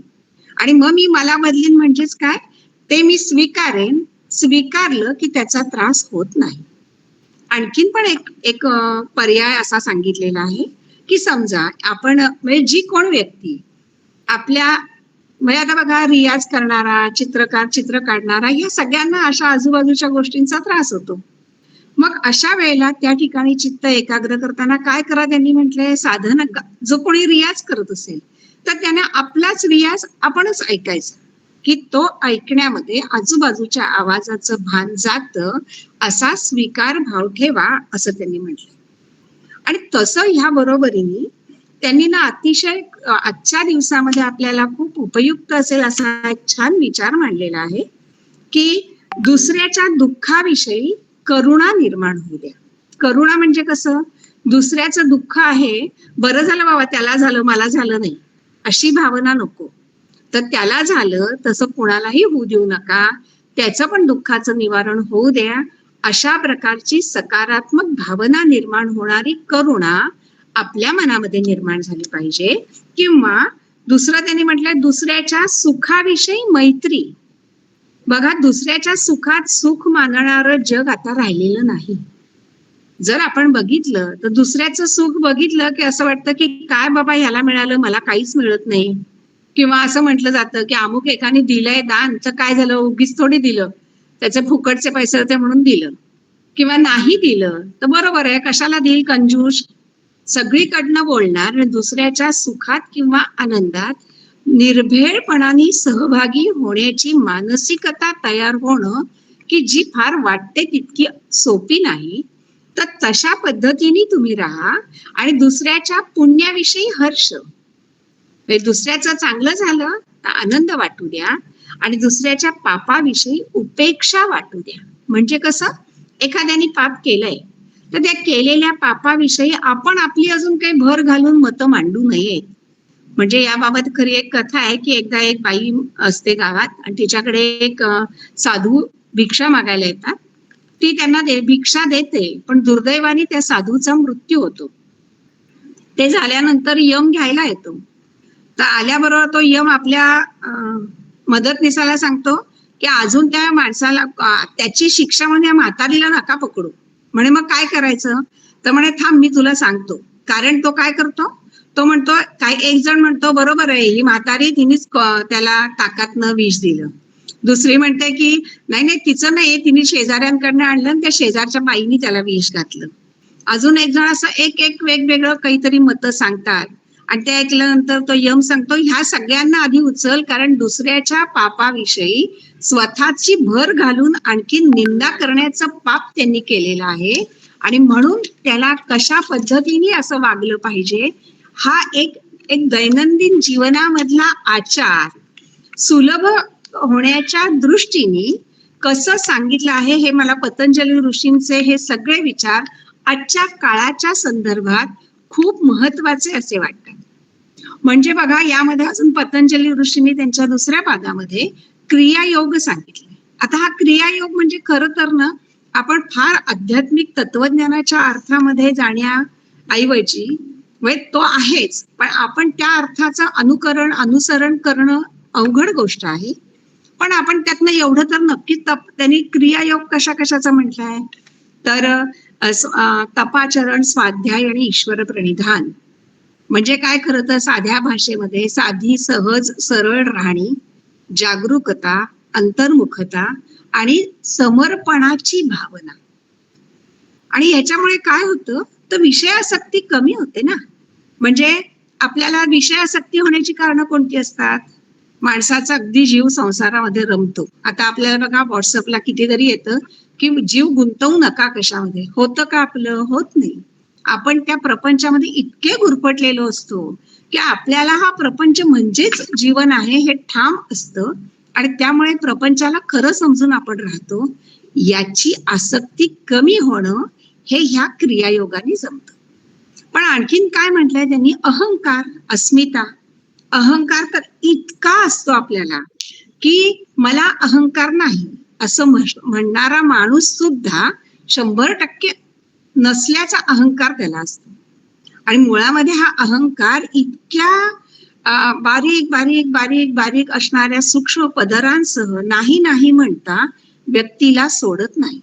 आणि मग मी मला बदलीन म्हणजेच काय, ते मी स्वीकारेन, स्वीकारलं की त्याचा त्रास होत नाही. आणखीन पण एक पर्याय असा सांगितलेला आहे की समजा आपण म्हणजे जी कोण व्यक्ती आपल्या म्हणजे आता बघा रियाज करणारा, चित्रकार, चित्र काढणारा, ह्या सगळ्यांना अशा आजूबाजूच्या गोष्टींचा त्रास होतो. मग अशा वेळेला त्या ठिकाणी चित्त एकाग्र करताना काय करा, त्यांनी म्हटलंय साधना, जो कोणी रियाज करत असेल तर त्याने आपलाच रियाज आपणच ऐकायचा की तो ऐकण्यामध्ये आजूबाजूच्या आवाजाचं भान जातं, असा स्वीकार भाव ठेवा असं त्यांनी म्हटलं. आणि तसं ह्या बरोबरीने त्यांनी ना अतिशय आजच्या दिवसामध्ये आपल्याला खूप उपयुक्त असेल असा एक छान विचार मांडलेला आहे की दुसऱ्याच्या दुःखाविषयी करुणा निर्माण होऊ द्या. करुणा म्हणजे कसं, दुसऱ्याचं दुःख आहे, बरं झालं बाबा त्याला झालं मला झालं नाही, अशी भावना नको. तर त्याला झालं तसं कुणालाही होऊ देऊ नका, त्याचं पण दुःखाचं निवारण होऊ द्या. अशा प्रकारची सकारात्मक भावना निर्माण होणारी करुणा आपल्या मनामध्ये निर्माण झाली पाहिजे. किंवा दुसरं त्यांनी म्हटलंय, दुसऱ्याच्या सुखाविषयी मैत्री. बघा, दुसऱ्याच्या सुखात सुख मानणारं जग आता राहिलेलं नाही. जर आपण बघितलं तर दुसऱ्याचं सुख बघितलं की असं वाटतं की काय बाबा ह्याला मिळालं, मला काहीच मिळत नाही. किंवा असं म्हटलं जातं की अमुक एकाने दिलंय दान, तर काय झालं, उगीच थोडी दिलं, त्याचे फुकटचे पैसे होते म्हणून दिलं. किंवा नाही दिलं तर बरोबर आहे, कशाला देईल कंजूस, सगळीकडनं बोलणार. आणि दुसऱ्याच्या सुखात किंवा आनंदात निर्भेळपणाने सहभागी होण्याची मानसिकता तयार होणं, की जी फार वाटते तितकी सोपी नाही. तर तशा पद्धतीने तुम्ही राहा आणि दुसऱ्याच्या पुण्याविषयी हर्ष, दुसऱ्याचं चांगलं झालं तर आनंद वाटू द्या आणि दुसऱ्याच्या पापाविषयी उपेक्षा वाटू द्या. म्हणजे कसं, एखाद्याने पाप केलंय तर त्या केलेल्या पापाविषयी आपण आपली अजून काही भर घालून मतं मांडू नये. म्हणजे याबाबत खरी एक कथा आहे की एकदा एक बाई असते गावात आणि तिच्याकडे एक साधू भिक्षा मागायला येतात. ती त्यांना भिक्षा देते, पण दुर्दैवाने त्या साधूचा मृत्यू होतो. ते झाल्यानंतर यम घ्यायला येतो. तर आल्याबरोबर तो यम आपल्या मदतनीसाला सांगतो की अजून त्या माणसाला त्याची शिक्षा म्हणजे या म्हातारीला नका पकडू. म्हणे मग काय करायचं, तर म्हणे थांब मी तुला सांगतो. कारण तो काय करतो, तो म्हणतो, काही एक जण म्हणतो बरोबर आहे, ही म्हातारी तिनेच त्याला ताकातनं विष दिलं. दुसरी म्हणते की नाही नाही तिचं नाही, तिने शेजाऱ्यांकडनं आणलं आणि त्या शेजारच्या बाईनी त्याला विष घातलं. अजून एक जण असं एक एक वेगवेगळं काहीतरी मतं सांगतात. आणि ते ऐकल्यानंतर तो यम सांगतो, ह्या सगळ्यांना आधी उचल, कारण दुसऱ्याच्या पापाविषयी स्वतःची भर घालून आणखी निंदा करण्याचं पाप त्यांनी केलेलं आहे. आणि म्हणून त्याला कशा पद्धतीने असं वागलं पाहिजे, हा एक एक दैनंदिन जीवनामधला आचार सुलभ होण्याच्या दृष्टीने कसं सांगितलं आहे, हे मला पतंजली ऋषींचे हे सगळे विचार आजच्या काळाच्या संदर्भात खूप महत्वाचे असे वाटतात. म्हणजे बघा, यामध्ये अजून पतंजली ऋषींनी त्यांच्या दुसऱ्या पादामध्ये क्रियायोग सांगितले. आता हा क्रियायोग म्हणजे खरं तर ना, आपण फार आध्यात्मिक तत्वज्ञानाच्या अर्थामध्ये जाण्याऐवजी तो आहेच, पण आपण त्या अर्थाचं अनुसरण करणं अवघड गोष्ट आहे. पण आपण त्यातनं एवढं तर नक्कीच त्यांनी क्रियायोग कशाचा म्हटलाय, तर तपाचरण, स्वाध्याय आणि ईश्वर प्रणिधान. म्हणजे काय, खरं तर साध्या भाषेमध्ये साधी सहज सरळ राहणी, जागरूकता, अंतर्मुखता आणि समर्पणाची भावना. आणि याच्यामुळे काय होतं, तर विषयासक्ती कमी होते ना. म्हणजे आपल्याला विषयासक्ती होण्याची कारणं कोणती असतात, माणसाचा अगदी जीव संसारामध्ये रमतो. आता आपल्याला बघा व्हॉट्सअपला कितीतरी येतं की जीव गुंतवू नका कशामध्ये. होतं का आपलं, होत नाही. आपण त्या प्रपंचामध्ये इतके गुरफटलेलो असतो की आपल्याला हा प्रपंच म्हणजेच जीवन आहे हे ठाम असतं. आणि त्यामुळे प्रपंचाला खरं समजून आपण राहतो. याची आसक्ती कमी होणं हे ह्या क्रियायोगाने जमतं. पण आणखीन काय म्हटलंय त्यांनी, अहंकार, अस्मिता. अहंकार तर इतका असतो आपल्याला की मला अहंकार नाही असं म्हणणारा माणूस सुद्धा 100% नसल्याचा अहंकार त्याला असतो. आणि मुळामध्ये हा अहंकार इतक्या बारीक बारीक बारीक बारीक असणाऱ्या सूक्ष्म पदरांसह नाही म्हणता व्यक्तीला सोडत नाही.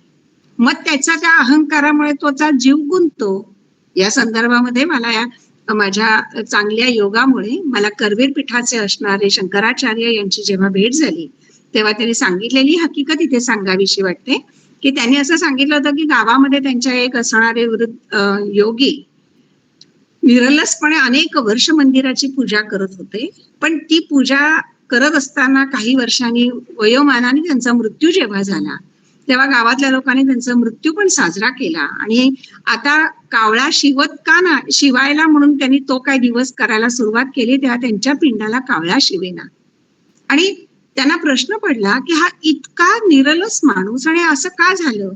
मग त्याचा त्या अहंकारामुळे तोचा जीव गुंततो. या संदर्भामध्ये मला माझ्या चांगल्या योगामुळे मला करवीर पीठाचे असणारे शंकराचार्य यांची जेव्हा भेट झाली तेव्हा त्यांनी सांगितलेली हकीकत इथे सांगावीशी वाटते. की त्यांनी असं सांगितलं होतं की गावामध्ये त्यांच्या एक असणारे वृद्ध योगी निरलसपणे अनेक वर्ष मंदिराची पूजा करत होते. पण ती पूजा करत असताना काही वर्षांनी वयोमानाने त्यांचा मृत्यू जेव्हा झाला तेव्हा गावातल्या लोकांनी त्यांचा मृत्यू पण साजरा केला. आणि आता कावळा शिवायला म्हणून त्यांनी तो काय दिवस करायला सुरुवात केली, तेव्हा त्यांच्या पिंडाला कावळा शिवेना. आणि त्यांना प्रश्न पडला की हा इतका निरलस माणूस आणि असं का झालं.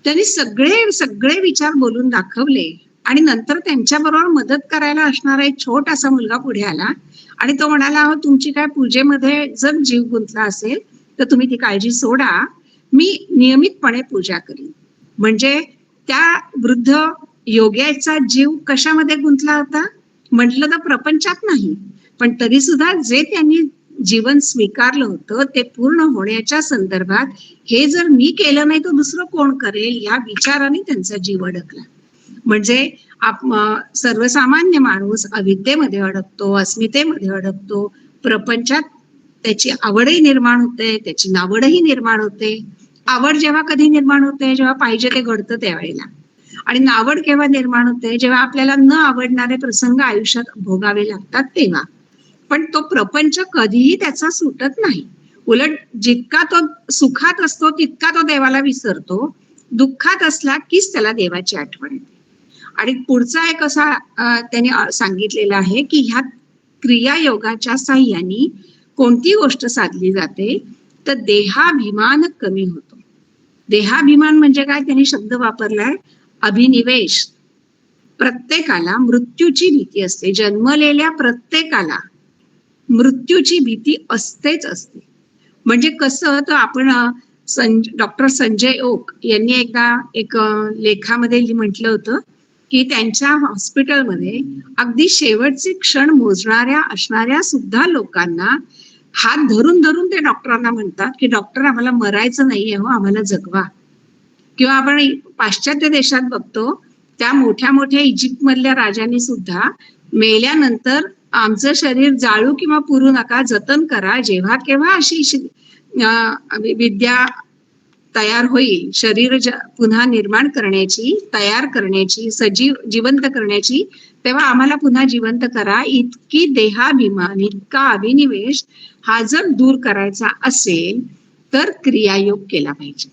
त्यांनी सगळे विचार बोलून दाखवले. आणि नंतर त्यांच्याबरोबर मदत करायला असणारा एक छोटासा मुलगा पुढे आला आणि तो म्हणाला, अहो तुमची काय पूजेमध्ये जर जीव गुंतला असेल तर तुम्ही ती काळजी सोडा, मी नियमितपणे पूजा करीन. म्हणजे त्या वृद्ध योग्याचा जीव कशामध्ये गुंतला होता? म्हटलं तर प्रपंचात नाही, पण तरी सुद्धा जे त्यांनी जीवन स्वीकारलं होतं ते पूर्ण होण्याच्या संदर्भात, हे जर मी केलं नाही तर दुसरं कोण करेल, या विचाराने त्यांचा जीव अडकला. म्हणजे सर्वसामान्य माणूस अविद्येमध्ये अडकतो, अस्मितेमध्ये अडकतो, प्रपंचात त्याची आवडही निर्माण होते, त्याची नावडही निर्माण होते. आवड जेव्हा कधी निर्माण होते, जेव्हा पाहिजे ते घडतं त्यावेळेला. आणि नावड केव्हा निर्माण होते? जेव्हा आपल्याला न आवडणारे प्रसंग आयुष्यात भोगावे लागतात तेव्हा. पण तो प्रपंच कधीही त्याचा सुटत नाही. उलट जितका तो सुखात असतो तितका तो देवाला विसरतो, दुःखात असला कीच त्याला देवाची आठवण येते. आणि पुढचा एक असा त्यांनी सांगितलेला आहे की ह्या क्रियायोगाच्या साह्याने कोणती गोष्ट साधली जाते तर देहाभिमान कमी होतो. देहाभिमान म्हणजे काय? त्यांनी शब्द वापरलाय अभिनिवेश. प्रत्येकाला मृत्यूची भीती असते, जन्मलेल्या प्रत्येकाला मृत्यूची भीती असतेच असते. म्हणजे कसं तर आपण डॉक्टर संजय ओक यांनी एकदा एक लेखामध्ये म्हटलं होतं की त्यांच्या हॉस्पिटलमध्ये अगदी शेवटचे क्षण मोजणाऱ्या असणाऱ्या सुद्धा लोकांना हात धरून धरून ते डॉक्टरांना म्हणतात की डॉक्टर आम्हाला मरायचं नाहीये हो, आम्हाला जगवा. किंवा आपण पाश्चात्य देशात बघतो त्या मोठ्या मोठ्या इजिप्त मधल्या राजांनी सुद्धा मेल्यानंतर आमचं शरीर जाळू किंवा पुरू नका, जतन करा, जेव्हा केव्हा अशी विद्या तयार होईल, शरीर पुन्हा निर्माण करण्याची, तयार करण्याची, जिवंत करण्याची, तेव्हा आम्हाला पुन्हा जिवंत करा. इतकी देहाभिमान, इतका अभिनिवेश हा जर दूर करायचा असेल तर क्रियायोग केला पाहिजे.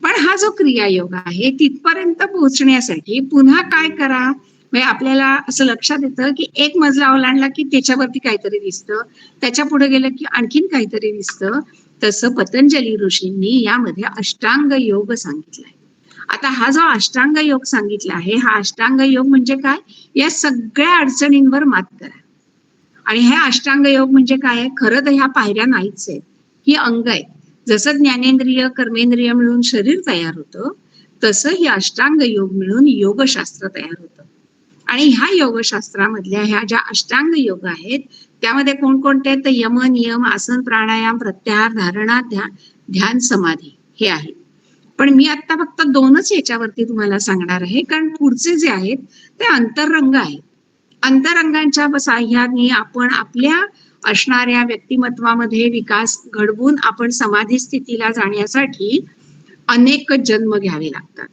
पण हा जो क्रियायोग आहे तिथपर्यंत पोहोचण्यासाठी पुन्हा काय करा? म्हणजे आपल्याला असं लक्षात येतं की एक मजला ओलांडला की त्याच्यावरती काहीतरी दिसतं, त्याच्या पुढे गेलं की आणखीन काहीतरी दिसतं. तसं पतंजली ऋषींनी यामध्ये अष्टांग योग सांगितलाय. आता हा जो अष्टांग योग सांगितला आहे, हा अष्टांग योग म्हणजे काय? या सगळ्या अडचणींवर मात करा. आणि हे अष्टांग योग म्हणजे काय? खरं तर ह्या पायऱ्या नाहीच आहेत, ही अंग आहेत. जसं ज्ञानेंद्रिय कर्मेंद्रिय मिळून शरीर तयार होतं, तसं ही अष्टांग योग मिळून योगशास्त्र तयार होतं. आणि ह्या योगशास्त्रामधल्या ह्या ज्या अष्टांग योग आहेत त्यामध्ये कोणकोणते? तर यम, नियम, आसन, प्राणायाम, प्रत्याहार, धारणा, ध्यान, समाधी हे आहे. पण मी आता फक्त 2च याच्यावरती तुम्हाला सांगणार आहे, कारण पुढचे जे आहेत ते अंतरंग आहेत. अंतरंगांच्या साह्याने आपण आपल्या असणाऱ्या व्यक्तिमत्वामध्ये विकास घडवून आपण समाधी स्थितीला जाण्यासाठी अनेक जन्म घ्यावे लागतात.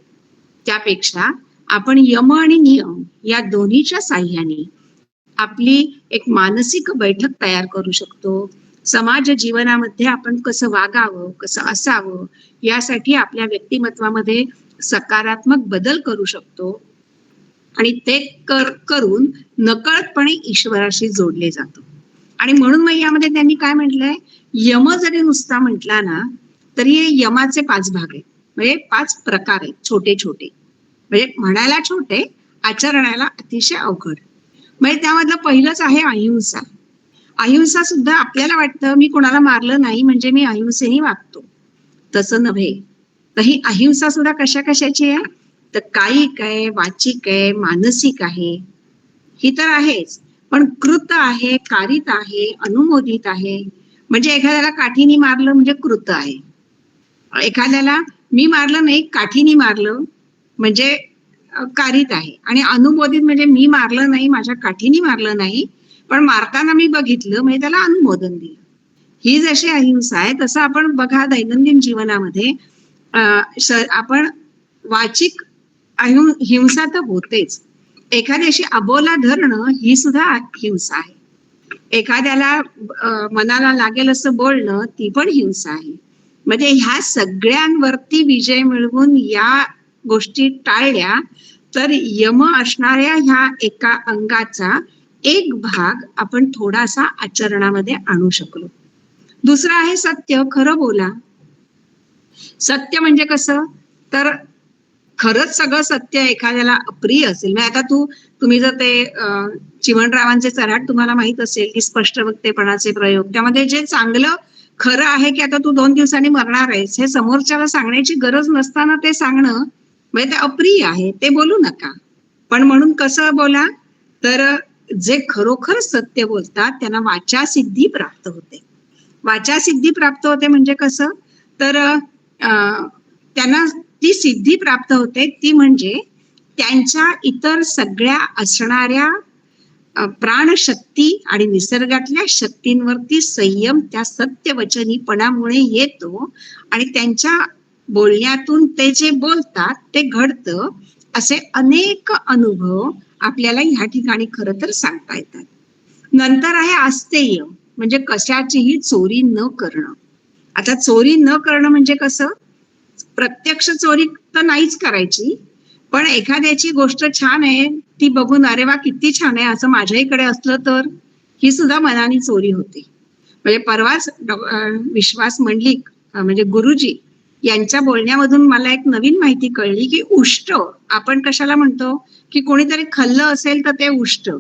त्यापेक्षा आपण यम आणि नियम या दोन्हीच्या साह्याने आपली एक मानसिक बैठक तयार करू शकतो. समाज जीवनामध्ये आपण कसं वागावं, कसं असावं, यासाठी आपल्या व्यक्तिमत्वामध्ये सकारात्मक बदल करू शकतो. आणि ते करून नकळतपणे ईश्वराशी जोडले जातो. आणि म्हणून मग यामध्ये त्यांनी काय म्हटलंय? यम जरी नुसता म्हटला ना तरी यमाचे 5 भाग आहेत, म्हणजे 5 प्रकार आहेत, छोटे छोटे. म्हणजे म्हणायला छोटे, आचरणाला अतिशय अवघड. म्हणजे त्यामधलं पहिलंच आहे अहिंसा. अहिंसा सुद्धा आपल्याला वाटतं मी कोणाला मारलं नाही म्हणजे मी अहिंसेने वागतो, तसं नव्हे. तर ही अहिंसा सुद्धा कशा कशाची आहे? तर कायिक आहे, वाचिक आहे, मानसिक आहे, ही तर आहेच. पण कृत आहे, कारित आहे, अनुमोदित आहे. म्हणजे एखाद्याला काठीने मारलं म्हणजे कृत आहे, एखाद्याला मी मारलं नाही काठीने मारलं म्हणजे कारित आहे, आणि अनुमोदित म्हणजे मी मारलं नाही, माझ्या काठीने मारलं नाही, पण मारताना मी बघितलं म्हणजे त्याला अनुमोदन दिलं. ही जशी अहिंसा आहे तसं आपण बघा दैनंदिन जीवनामध्ये आपण वाचिक हिंसा तर होतेच. एखाद्याशी अबोला धरणं ही सुद्धा हिंसा आहे. एखाद्याला मनाला लागेल असं बोलणं ती पण हिंसा आहे. म्हणजे ह्या सगळ्यांवरती विजय मिळवून या गोष्टी टाळल्या तर यम असणाऱ्या ह्या एका अंगाचा एक भाग आपण थोडासा आचरणामध्ये आणू शकलो. दुसरं आहे सत्य, खरं बोला. सत्य म्हणजे कसं? तर खरंच सगळं सत्य एखाद्याला अप्रिय असेल, म्हणजे आता तुम्ही जर ते चिमणरावांचे चऱ्हाट तुम्हाला माहित असेल की स्पष्ट वक्तेपणाचे प्रयोग, त्यामध्ये जे चांगलं खरं आहे की आता तू 2 दिवसांनी मरणार आहेस हे समोरच्याला सांगण्याची गरज नसताना ते सांगणं म्हणजे ते अप्रिय आहे, ते बोलू नका. पण म्हणून कसं बोला, तर जे खरोखर सत्य बोलतात त्यांना वाचा सिद्धी प्राप्त होते. वाचा सिद्धी प्राप्त होते म्हणजे कसं, तर त्यांना ती सिद्धी प्राप्त होते ती म्हणजे त्यांच्या इतर सगळ्या असणाऱ्या प्राणशक्ती आणि निसर्गातल्या शक्तींवरती संयम त्या सत्यवचनीपणामुळे येतो आणि त्यांच्या बोलण्यातून ते जे बोलतात ते घडतं. असे अनेक अनुभव आपल्याला ह्या ठिकाणी खरं तर सांगता येतात. नंतर आहे आस्तेय, म्हणजे कशाचीही चोरी न करणं. आता चोरी न करणं म्हणजे कसं, प्रत्यक्ष चोरी तर नाहीच करायची, पण एखाद्याची गोष्ट छान आहे ती बघून अरे वा किती छान आहे असं माझ्याकडे असलं तर ही सुद्धा मनाने चोरी होते. म्हणजे परवाच विश्वास मंडलिक म्हणजे गुरुजी यांच्या बोलण्यामधून मला एक नवीन माहिती कळली की उष्ट आपण कशाला म्हणतो, की कोणीतरी खाल्लं असेल तर ते उष्ट,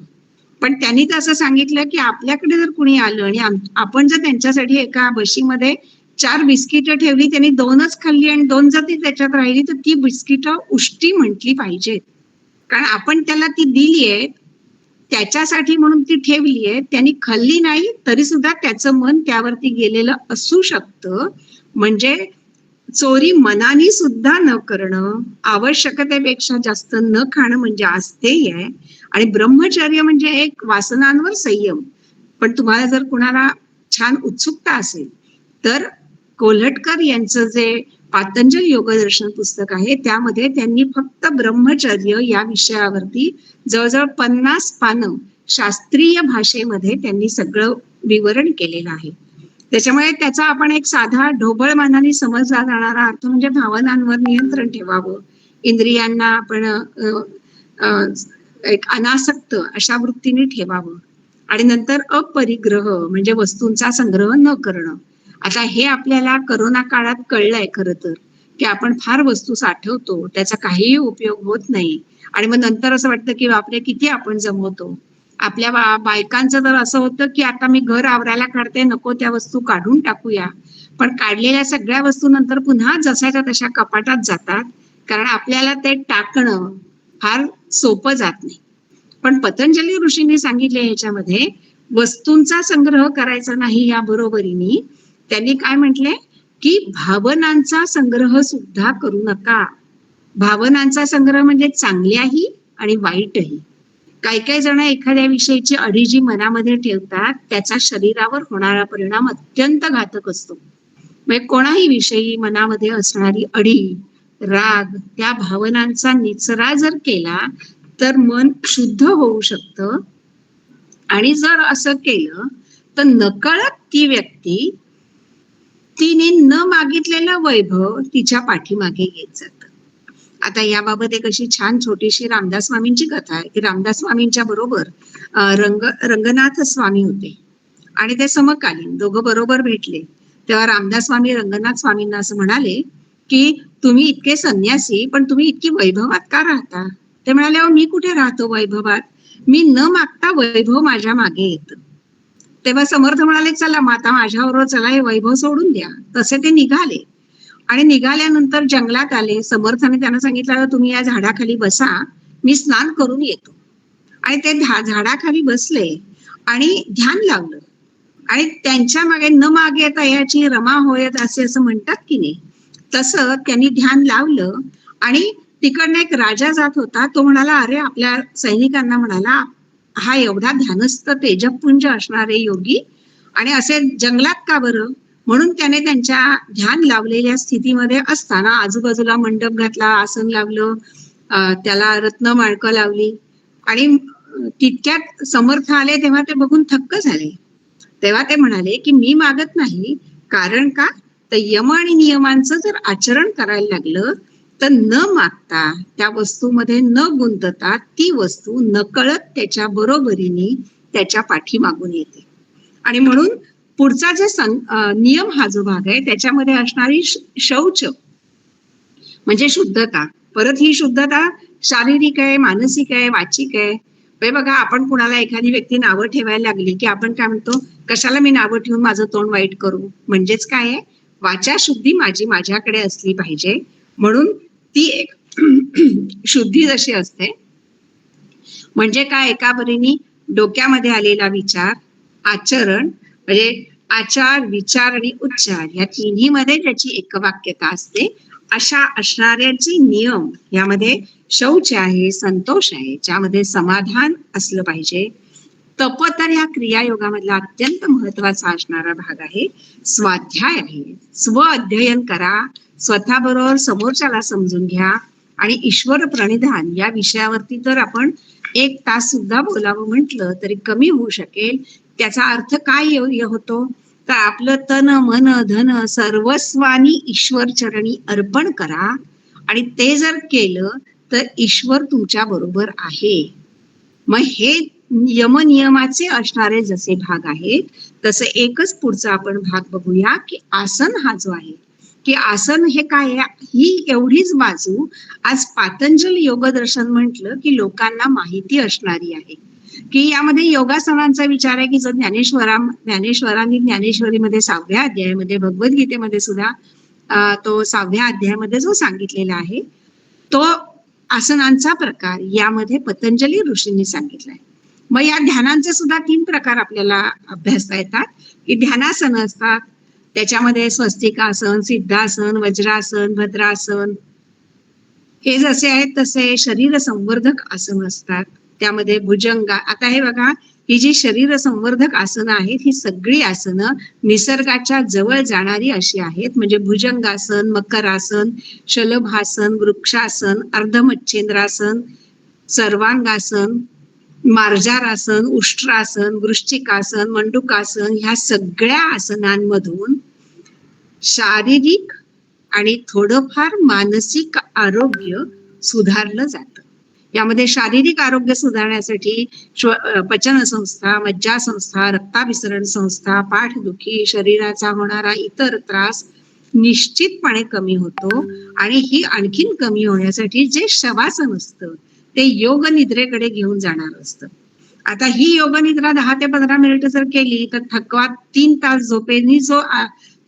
पण त्यांनी तर असं सांगितलं की आपल्याकडे जर कुणी आलं आणि आपण जर त्यांच्यासाठी एका बशीमध्ये 4 बिस्किटं ठेवली, त्यांनी 2च खाल्ली आणि 2 जर ती त्याच्यात राहिली तर ती बिस्किटं उष्टी म्हटली पाहिजेत, कारण आपण त्याला ती दिली आहे त्याच्यासाठी म्हणून ती ठेवली आहे, त्यांनी खाल्ली नाही तरी सुद्धा त्याचं मन त्यावरती गेलेलं असू शकतं. म्हणजे चोरी मनाने सुद्धा न करणं, आवश्यकतेपेक्षा जास्त न खाणं म्हणजे आस्तेय आहे. आणि ब्रह्मचर्य म्हणजे एक वासनांवर संयम. पण तुम्हाला जर कुणाला छान उत्सुकता असेल तर कोल्हटकर यांचं जे पातंजल योगदर्शन पुस्तक आहे त्यामध्ये त्यांनी फक्त ब्रह्मचर्य या विषयावरती जवळजवळ 50 पानं शास्त्रीय भाषेमध्ये त्यांनी सगळं विवरण केलेलं आहे. त्याच्यामुळे त्याचा आपण एक साधा ढोबळ मानाने समजला जाणारा अर्थ म्हणजे भावनांवर नियंत्रण ठेवावं, इंद्रियांना आपण एक अनासक्त अशा वृत्तीने ठेवावं, आणि नंतर अपरिग्रह म्हणजे वस्तूंचा संग्रह न करणं. आता हे आपल्याला करोना काळात कळलंय खरं तर, की आपण फार वस्तू साठवतो, त्याचा काहीही उपयोग होत नाही, आणि मग नंतर असं वाटतं की बापरे किती आपण जमवतो. आपल्या बायकांचं तर असं होतं की आता मी घर आवरायला काढते, नको त्या वस्तू काढून टाकूया, पण काढलेल्या सगळ्या वस्तू नंतर पुन्हा जशाच्या तशा कपाटात जातात, कारण आपल्याला ते टाकणं फार सोपं जात नाही. पण पतंजली ऋषींनी सांगितले ह्याच्यामध्ये वस्तूंचा संग्रह करायचा नाही, या बरोबरीने त्यांनी काय म्हटले की भावनांचा संग्रह सुद्धा करू नका. भावनांचा संग्रह म्हणजे चांगल्याही आणि वाईटही. काही जण एखाद्या विषयीची अढी जी मनामध्ये ठेवतात त्याचा शरीरावर होणारा परिणाम अत्यंत घातक असतो. म्हणजे कोणाही विषयी मनामध्ये असणारी अढी, राग, त्या भावनांचा निचरा जर केला तर मन शुद्ध होऊ शकतं, आणि जर असं केलं तर नकळत ती व्यक्ती तिने न मागितलेलं वैभव तिच्या पाठीमागे घेत जात. आता याबाबत एक अशी छान छोटीशी रामदास स्वामींची कथा आहे की रामदास स्वामींच्या बरोबर रंगनाथ स्वामी होते आणि ते समकालीन दोघं बरोबर भेटले. तेव्हा रामदास स्वामी रंगनाथ स्वामींना असं म्हणाले की तुम्ही इतके संन्यासी पण तुम्ही इतकी वैभवात का राहता? ते म्हणाले अहो मी कुठे राहतो वैभवात, मी न मागता वैभव माझ्या मागे येतं. तेव्हा समर्थ म्हणाले चला मग आता माझ्याबरोबर चला हे वैभव सोडून द्या. तसे ते निघाले आणि निघाल्यानंतर जंगलात आले. समर्थाने त्यांना सांगितलं तुम्ही या झाडाखाली बसा, मी स्नान करून येतो. आणि ते झाडाखाली बसले आणि ध्यान लावलं, आणि त्यांच्या मागे न मागे येता याची रमा होयत असे असं म्हणतात की नाही, तसं त्यांनी ध्यान लावलं. आणि तिकडनं एक राजा जात होता, तो म्हणाला अरे आपल्या सैनिकांना म्हणाला हा एवढा ध्यानस्थ तेजपुंज असणारे योगी आणि असे जंगलात का बरं? म्हणून त्याने त्यांच्या ध्यान लावलेल्या स्थितीमध्ये असताना आजूबाजूला मंडप घातला, आसन लावलं, त्याला रत्नमाळकं लावली, आणि तितक्यात समर्थ आले. तेव्हा ते बघून थक्क झाले. तेव्हा ते म्हणाले की मी मागत नाही, कारण का तर यम आणि नियमांचं जर आचरण करायला लागलं तर न मागता त्या वस्तूमध्ये न गुंतता ती वस्तू नकळत त्याच्या बरोबरीने त्याच्या पाठीमागून येते. आणि म्हणून पुढचा जे नियम हा जो भाग आहे त्याच्यामध्ये असणारी शौच म्हणजे शुद्धता, परत ही शुद्धता शारीरिक आहे, मानसिक आहे, वाचिक आहे. हे बघा, आपण कुणाला एखादी व्यक्ती नावं ठेवायला लागली की आपण काय म्हणतो, कशाला मी नावं ठेवून माझं तोंड वाईट करू. म्हणजेच काय आहे, वाचा शुद्धी माझ्याकडे असली पाहिजे. म्हणून ती एक शुद्धी जशी असते, म्हणजे काय, एका परीने डोक्यामध्ये आलेला विचार, आचरण, म्हणजे आचार, विचार आणि उच्चार या तिन्ही मध्ये त्याची एकवाक्यता असते. अशा असणाऱ्याचे नियम, यामध्ये शौच आहे, संतोष आहे, ज्यामध्ये समाधान असलं पाहिजे. तप तर या क्रियायोगामधला अत्यंत महत्वाचा असणारा भाग आहे. स्वाध्याय आहे, स्व अध्ययन करा, स्वतःबरोबर समोरच्याला समजून घ्या. आणि ईश्वर प्रणिधान या विषयावरती तर आपण 1 तास सुद्धा बोलावं म्हटलं तरी कमी होऊ शकेल. त्याचा अर्थ काय होतो, तर आपलं तन मन धन सर्वस्वानी ईश्वर चरणी अर्पण करा. आणि ते जर केलं तर ईश्वर तुमच्या बरोबर आहे. मग हे यमनियमाचे असणारे जसे भाग आहेत, तसं एकच पुढचा आपण भाग बघूया की आसन हा जो आहे, की आसन हे काय आहे, ही एवढीच बाजू आज पातंजल योगदर्शन म्हटलं की लोकांना माहिती असणारी आहे. की यामध्ये योगासनांचा विचार आहे की जो ज्ञानेश्वरांनी ज्ञानेश्वरीमध्ये 6व्या अध्यायामध्ये, भगवद्गीतेमध्ये सुद्धा तो 6व्या अध्यायामध्ये जो सांगितलेला आहे, तो आसनांचा प्रकार यामध्ये पतंजली ऋषींनी सांगितलाय. मग या ध्यानांचे सुद्धा 3 प्रकार आपल्याला अभ्यासता येतात. की ध्यानासन असतात, त्याच्यामध्ये स्वस्तिकासन, सिद्धासन, वज्रासन, भद्रासन हे जसे आहेत तसे शरीर संवर्धक आसन असतात. त्यामध्ये भुजंग, आता हे बघा, ही जी शरीर संवर्धक आसनं आहेत, ही सगळी आसनं निसर्गाच्या जवळ जाणारी अशी आहेत. म्हणजे भुजंगासन, मकरासन, शलभासन, वृक्षासन, अर्धमच्छेंद्रासन, सर्वांगासन, मार्जारासन, उष्ट्रासन, वृश्चिकासन, मंडुकासन, ह्या सगळ्या आसनांमधून शारीरिक आणि थोडंफार मानसिक आरोग्य सुधारलं जातं. यामध्ये शारीरिक आरोग्य सुधारण्यासाठी पचन संस्था, मज्जा संस्था, रक्ताभिसरण संस्था, पाठदुखी, शरीराचा होणारा इतर त्रास निश्चितपणे कमी होतो. आणि ही आणखीन कमी होण्यासाठी जे शवासन असतं ते योग निद्रेकडे घेऊन जाणार असतं. आता ही योग निद्रा 10 ते 15 मिनिटं जर केली तर थकवा 3 तास झोपेनी जो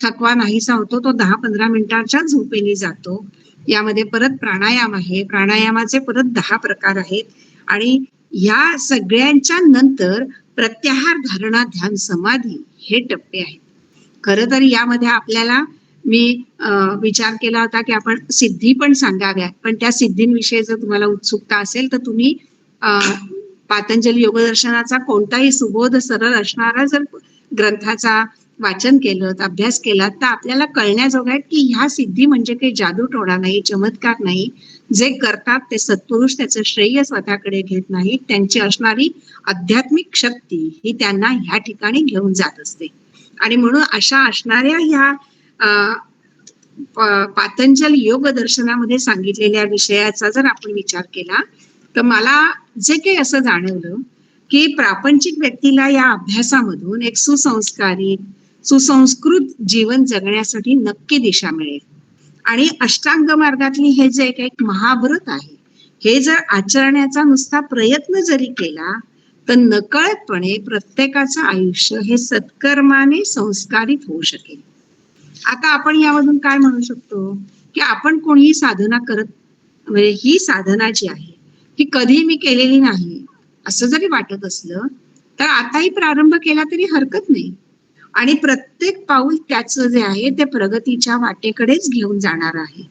थकवा नाहीसा होतो तो 10-15 मिनिटांच्या झोपेनी जातो. यामध्ये परत प्राणायाम आहे, प्राणायामाचे परत 10 प्रकार आहेत. आणि या सगळ्यांच्या नंतर प्रत्याहार, धारणा, ध्यान, समाधी हे टप्पे आहेत. खरं तर यामध्ये आपल्याला मी विचार केला होता की आपण सिद्धी पण सांगाव्यात, पण त्या सिद्धींविषयी जर तुम्हाला उत्सुकता असेल तर तुम्ही पातंजली योगदर्शनाचा कोणताही सुबोध सरळ असणारा जर ग्रंथाचा वाचन केलं, अभ्यास केला, तर आपल्याला कळण्याजोगं आहे की ह्या सिद्धी म्हणजे काही जादूटोणा नाही, चमत्कार नाही. जे करतात ते सत्पुरुष त्याचं श्रेय स्वतःकडे घेत नाहीत. त्यांची असणारी आध्यात्मिक शक्ती ही त्यांना ह्या ठिकाणी घेऊन जात असते. आणि म्हणून अशा असणाऱ्या ह्या पातंजल योग दर्शनामध्ये सांगितलेल्या विषयाचा जर आपण विचार केला तर मला जे काही असं जाणवलं की प्रापंचिक व्यक्तीला या अभ्यासामधून एक सुसंस्कृत जीवन जगण्यासाठी नक्की दिशा मिळेल. आणि अष्टांग मार्गातली हे जे एक महाव्रत आहे, हे जर आचरण्याचा नुसता प्रयत्न जरी केला तर नकळतपणे प्रत्येकाचं आयुष्य हे सत्कर्माने संस्कारित होऊ शकेल. आता आपण यामधून काय म्हणू शकतो की आपण कोणीही साधना करत, म्हणजे ही साधना जी आहे ती कधी मी केलेली नाही असं जरी वाटत असलं तर आताही प्रारंभ केला तरी हरकत नाही. आणि प्रत्येक पाऊल त्याचं जे आहे ते प्रगतीच्या वाटेकडेच घेऊन जाणार आहे.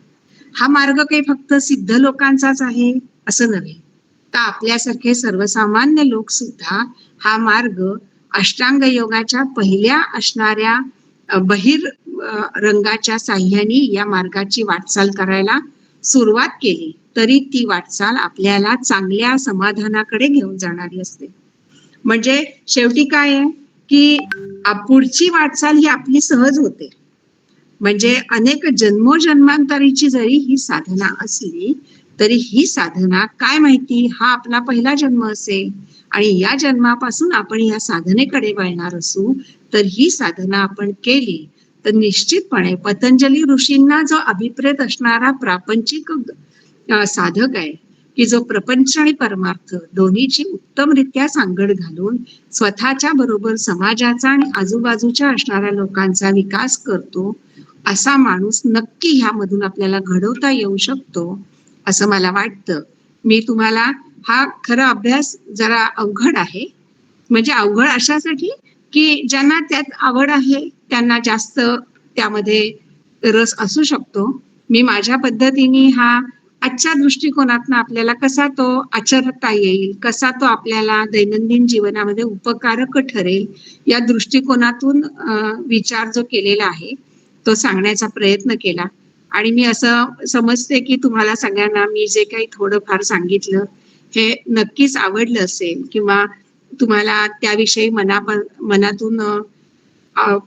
हा मार्ग काही फक्त सिद्ध लोकांचाच आहे असं नव्हे, तर आपल्यासारखे सर्वसामान्य लोक सुद्धा हा मार्ग अष्टांग योगाच्या पहिल्या असणाऱ्या बहिर रंगाच्या साह्याने या मार्गाची वाटचाल करायला सुरुवात केली तरी ती वाटचाल आपल्याला चांगल्या समाधानाकडे घेऊन जाणारी असते. म्हणजे शेवटी काय आहे की पुढची वाटचाल ही आपली सहज होते. म्हणजे अनेक जन्मोजन्मांतरीची जरी ही साधना असली तरी ही साधना काय माहिती हा आपला पहिला जन्म असेल आणि या जन्मापासून आपण या साधनेकडे वळणार असू, तर ही साधना आपण केली तर निश्चितपणे पतंजली ऋषींना जो अभिप्रेत असणारा प्रापंचिक साधक आहे की जो प्रपंच आणि परमार्थ दोन्हीची उत्तमरित्या सांगड घालून स्वतःच्या बरोबर समाजाचा आणि आजूबाजूच्या असणाऱ्या लोकांचा विकास करतो, असा माणूस नक्की ह्यामधून आपल्याला घडवता येऊ शकतो असं मला वाटतं. मी तुम्हाला हा खरा अभ्यास जरा अवघड आहे, म्हणजे अवघड अशासाठी की ज्यांना त्यात आवड आहे त्यांना जास्त त्यामध्ये रस असू शकतो. मी माझ्या पद्धतीने हा आजच्या दृष्टिकोनातून आपल्याला कसा तो आचरता येईल, कसा तो आपल्याला दैनंदिन जीवनामध्ये उपकारक ठरेल, या दृष्टिकोनातून विचार जो केलेला आहे तो सांगण्याचा प्रयत्न केला. आणि मी असं समजते की तुम्हाला सगळ्यांना मी जे काही थोडंफार सांगितलं हे नक्कीच आवडलं असेल, किंवा तुम्हाला त्याविषयी मनातून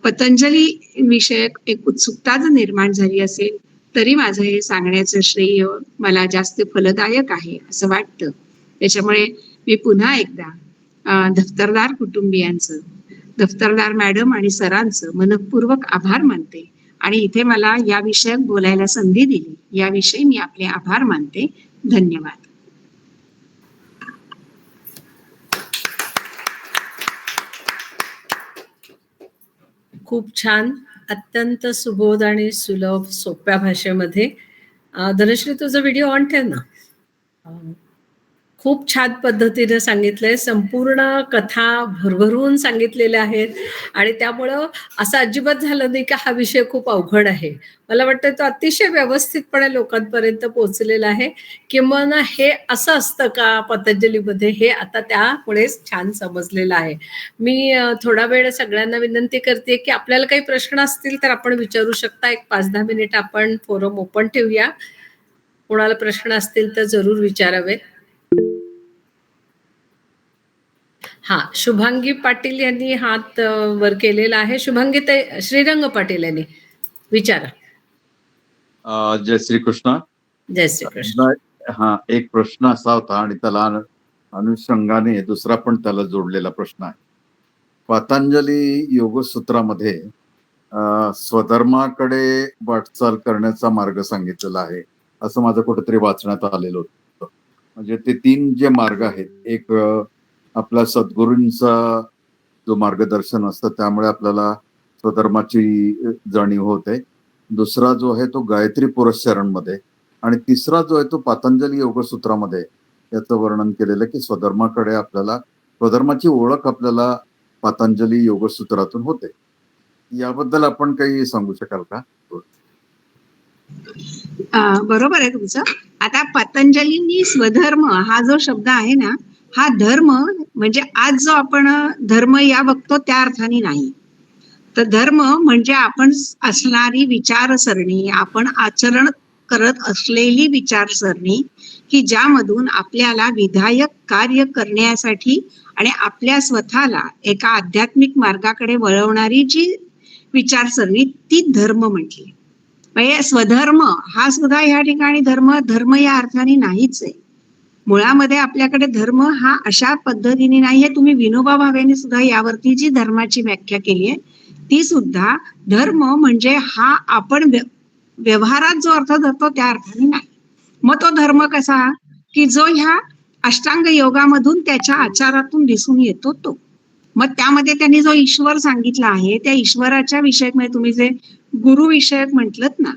पतंजली विषयक एक उत्सुकता जर निर्माण झाली असेल तरी माझं हे सांगण्याचं श्रेय मला जास्त फलदायक आहे असं वाटतं. त्याच्यामुळे मी पुन्हा एकदा दफ्तरदार कुटुंबियांचं, दफ्तरदार मॅडम आणि सरांचं मनपूर्वक आभार मानते आणि इथे मला या विषयात बोलायला संधी दिली याविषयी मी आपले आभार मानते. धन्यवाद. खूप छान, अत्यंत सुबोध आणि सुलभ सोप्या भाषेमध्ये. धनश्री, तुझा व्हिडिओ ऑन ठेव ना. खूप छान पद्धतीने सांगितलंय, संपूर्ण कथा भरभरून सांगितलेल्या आहेत आणि त्यामुळं असं अजिबात झालं नाही की हा विषय खूप अवघड आहे. मला वाटतं तो अतिशय व्यवस्थितपणे लोकांपर्यंत पोहोचलेला आहे. किंवा हे असं असतं का पतंजलीमध्ये, हे आता त्यामुळेच छान समजलेलं आहे. मी थोडा वेळ सगळ्यांना विनंती करते की आपल्याला काही प्रश्न असतील तर आपण विचारू शकता. एक 5-10 मिनिट आपण फोरम ओपन ठेवूया. कोणाला प्रश्न असतील तर जरूर विचारावे. हा, शुभांगी पाटील यांनी हात वर केलेला आहे. शुभांगी ताई, श्रीरंग पाटील यांनी विचारा. जय श्रीकृष्ण. जय श्रीकृष्ण. हा, एक प्रश्न असा होता आणि त्याला अनुषंगाने दुसरा पण त्याला जोडलेला प्रश्न आहे. पतंजली योगसूत्रामध्ये स्वधर्माकडे वाटचाल करण्याचा मार्ग सांगितलेला आहे असं माझं कुठेतरी वाचण्यात आलेलं होतं. म्हणजे ते 3 जे मार्ग आहेत, एक आपल्या सद्गुरूंचा जो मार्गदर्शन असतं त्यामुळे आपल्याला स्वधर्माची जाणीव होते. दुसरा जो आहे तो गायत्री पुरस्चरणमध्ये, आणि तिसरा जो आहे तो पतंजली योगसूत्रामध्ये याचं वर्णन केलेलं की स्वधर्माकडे आपल्याला, स्वधर्माची ओळख आपल्याला पतंजली योगसूत्रातून होते. याबद्दल आपण काही सांगू शकाल का? बरोबर आहे तुमचं. आता पतंजलींनी स्वधर्म हा जो शब्द आहे ना, हा धर्म म्हणजे आज जो आपण धर्म या बघतो त्या अर्थाने नाही. तर धर्म म्हणजे आपण असणारी विचारसरणी, आपण आचरण करत असलेली विचारसरणी की ज्यामधून आपल्याला विधायक कार्य करण्यासाठी आणि आपल्या स्वतःला एका आध्यात्मिक मार्गाकडे वळवणारी जी विचारसरणी ती धर्म म्हटली. म्हणजे स्वधर्म हा सुद्धा या ठिकाणी धर्म या अर्थाने नाहीच आहे. मुळामध्ये आपल्याकडे धर्म हा अशा पद्धतीने नाहीये. तुम्ही विनोबा भावेने सुद्धा यावरती जी धर्माची व्याख्या केली आहे ती सुद्धा धर्म म्हणजे हा आपण व्यवहारात जो अर्थ धरतो त्या अर्थाने नाही. मग तो धर्म कसा की जो ह्या अष्टांग योगामधून त्याच्या आचारातून दिसून येतो तो. मग त्यामध्ये त्यांनी जो ईश्वर सांगितला आहे त्या ईश्वराच्या विषयक, म्हणजे तुम्ही जे गुरु विषयक म्हटलत ना,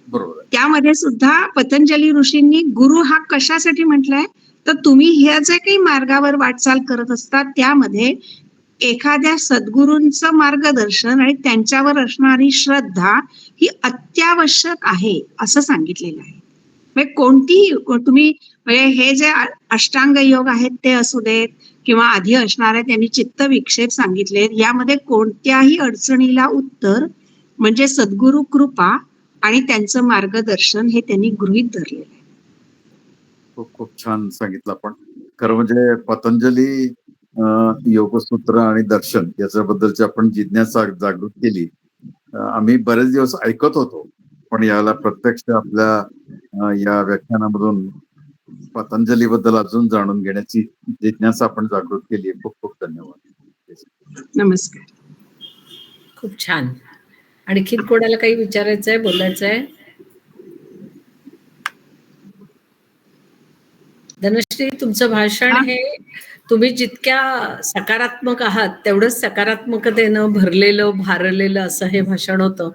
बरोबर, त्यामध्ये सुद्धा पतंजली ऋषींनी गुरु हा कशासाठी म्हटलाय, तर तुम्ही ह्या जे काही मार्गावर वाटचाल करत असतात त्यामध्ये एखाद्या सद्गुरूंचं मार्गदर्शन आणि त्यांच्यावर असणारी श्रद्धा ही अत्यावश्यक आहे असं सांगितलेलं आहे. म्हणजे कोणतीही तुम्ही, म्हणजे हे जे अष्टांग योग आहेत ते असू देत किंवा आधी असणारे त्यांनी चित्त विक्षेप सांगितलेत, यामध्ये कोणत्याही अडचणीला उत्तर म्हणजे सद्गुरु कृपा आणि त्यांचं मार्गदर्शन हे त्यांनी गृहीत धरलेलं आहे. खूप खूप छान सांगितलं आपण. खरं म्हणजे पतंजली योगसूत्र आणि दर्शन याच्याबद्दलची आपण जिज्ञासा जागृत केली. आम्ही बरेच दिवस ऐकत होतो, पण याला प्रत्यक्ष आपल्या या व्याख्यानामधून पतंजली बद्दल अजून जाणून घेण्याची जिज्ञासा आपण जागृत केली. खूप खूप धन्यवाद. नमस्कार. खूप छान. आणखी कोणाला काही विचारायचं आहे, बोलायचं आहे? धनश्री, तुमचं भाषण हे तुम्ही जितक्या सकारात्मक आहात तेवढंच सकारात्मकतेनं भरलेलं भारलेलं असं हे भाषण होतं.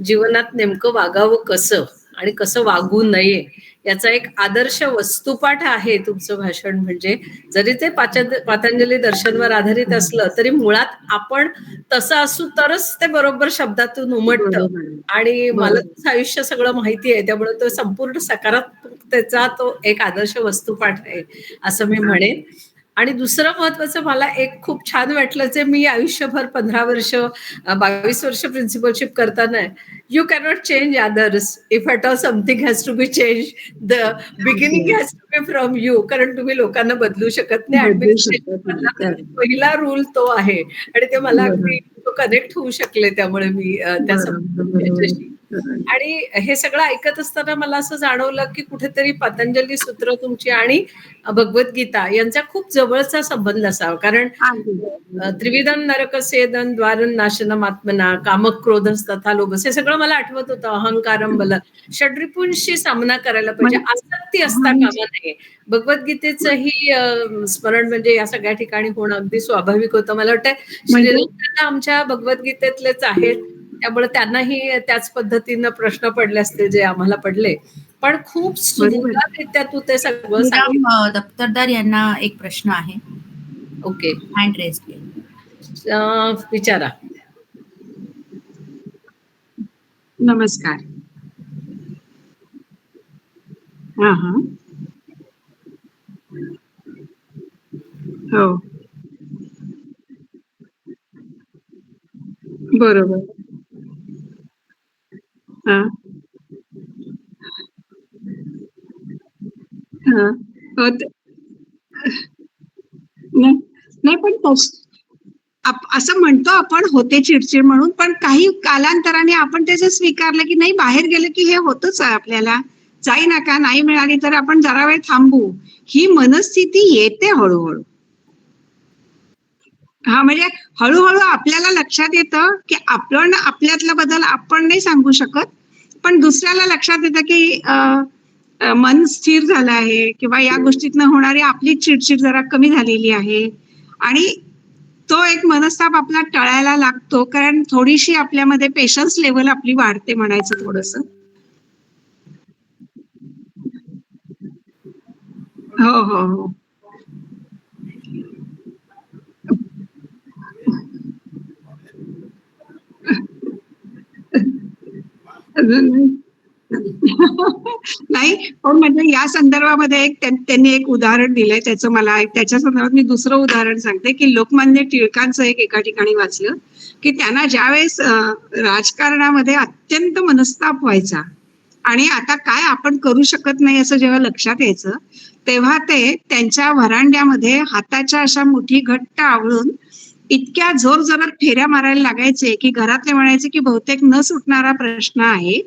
जीवनात नेमकं वागावं कसं आणि कसं वागू नये याचा एक आदर्श वस्तुपाठ आहे तुमचं भाषण. म्हणजे जरी ते पातंजली दर्शनवर आधारित असलं तरी मुळात आपण तसं असू तरच ते बरोबर शब्दातून उमटतं. आणि मला तुझं आयुष्य सगळं माहिती आहे, त्यामुळे तो संपूर्ण सकारात्मकतेचा तो एक आदर्श वस्तुपाठ आहे असं मी म्हणेन. आणि दुसरं महत्वाचं मला एक खूप छान वाटलं, जे मी आयुष्यभर 15 वर्ष 22 वर्ष प्रिन्सिपलशिप करताना, you cannot change others if at all something has to be change, the beginning has to be from you. कारण तुम्ही लोकांना बदलू शकत नाही. ऍडमिनिस्ट्रेशन पहिला रूल तो आहे आणि ते मला अगदी कनेक्ट होऊ शकले त्यामुळे मी त्या याच्याशी. आणि हे सगळं ऐकत असताना मला असं जाणवलं की कुठेतरी पतंजली सूत्र तुमची आणि भगवद्गीता यांचा खूप जवळचा संबंध असावा. कारण त्रिविधम नरकसेदन द्वारन नाशनम आत्मना कामक क्रोधस तथा लोभस, हे सगळं मला आठवत होतं. अहंकारम बल, षड्रिपूंशी सामना करायला पाहिजे, आसक्ती असता कामा नये. भगवद्गीतेचंही स्मरण म्हणजे या सगळ्या ठिकाणी होणं अगदी स्वाभाविक होतं. मला वाटतं श्रीराम आमच्या भगवद्गीतेतलेच आहेत, त्यामुळे त्यांनाही त्याच पद्धतीनं प्रश्न पडले असतील जे आम्हाला पडले. पण खूप सुंदररित्या तू ते सगळं श्रीराम दप्तरदार यांना एक प्रश्न आहे. ओके, हँड रेज केली. विचारा. नमस्कार. हा हा, हो बरोबर. हा हा, नाही पण असं म्हणतो आपण होते चिडचिड म्हणून, पण काही कालांतराने आपण त्याचं स्वीकारलं की नाही, बाहेर गेलं की हे होतच आहे आपल्याला. जाई नका, नाही मिळाली तर आपण जरा वेळ थांबू, ही मनस्थिती येते हळूहळू. हा, म्हणजे हळूहळू आपल्याला लक्षात येतं की आपण आपल्यातला बदल आपण नाही सांगू शकत, पण दुसऱ्याला लक्षात येतं की मन स्थिर झालं आहे किंवा या गोष्टीतनं होणारी आपली चिडचिड जरा कमी झालेली आहे. आणि तो एक मनस्ताप आपला टळायला लागतो, कारण थोडीशी आपल्यामध्ये पेशन्स लेवल आपली वाढते म्हणायचं थोडस. हो हो हो, नाही पण म्हणजे या संदर्भामध्ये त्यांनी एक उदाहरण दिलंय, त्याचं मला त्याच्या संदर्भात मी दुसरं उदाहरण सांगते की लोकमान्य टिळकांचं एक एका ठिकाणी वाचलं की त्यांना ज्यावेळेस राजकारणामध्ये अत्यंत मनस्ताप व्हायचा आणि आता काय आपण करू शकत नाही असं जेव्हा लक्षात यायचं, तेव्हा ते त्यांच्या व्हरांड्यामध्ये हाताच्या अशा मुठी घट्ट आवळून इतक्या जोर जोरात फेऱ्या मारायला लागायचे की घरातले म्हणायचे की बहुतेक न सुटणारा प्रश्न आहे.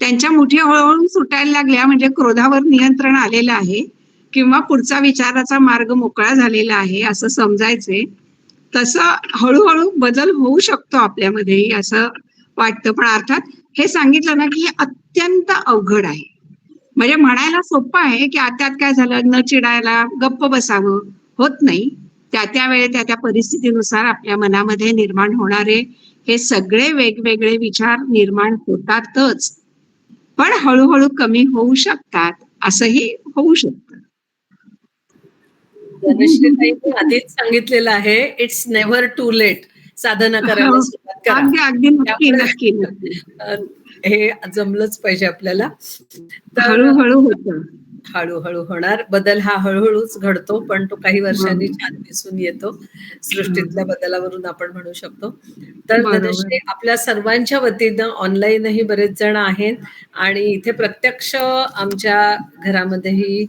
त्यांच्या मुठी हळूहळू सुटायला लागल्या म्हणजे क्रोधावर नियंत्रण आलेलं आहे किंवा पुढचा विचाराचा मार्ग मोकळा झालेला आहे असं समजायचे. तसं हळूहळू बदल होऊ शकतो आपल्यामध्ये असं वाटतं. पण अर्थात हे सांगितलं ना की हे अत्यंत अवघड आहे. म्हणजे म्हणायला सोपं आहे की त्यात काय झालं, न चिडायला गप्प बसावं, होत नाही. त्या वेळे त्या परिस्थितीनुसार आपल्या मनामध्ये निर्माण होणारे हे सगळे वेगवेगळे विचार निर्माण होतातच, पण हळूहळू कमी होऊ शकतात, असंही होऊ शकतं. धनश्रीताईंनी आधीच सांगितलेलं आहे, इट्स नेव्हर टू लेट साधना करायला सुरुवात करा. अगदी अगदी, नक्की नक्की नक्की. हे जमलंच पाहिजे आपल्याला. हळूहळू होतं, हळूहळू होणार बदल. हा हळूहळूच घडतो, पण तो काही वर्षांनी छान दिसून येतो. सृष्टीतल्या बदलावरून आपण म्हणू शकतो. तर धनश्री, आपल्या सर्वांच्या वतीनं ऑनलाईनही बरेच जण आहेत आणि इथे प्रत्यक्ष आमच्या घरामध्येही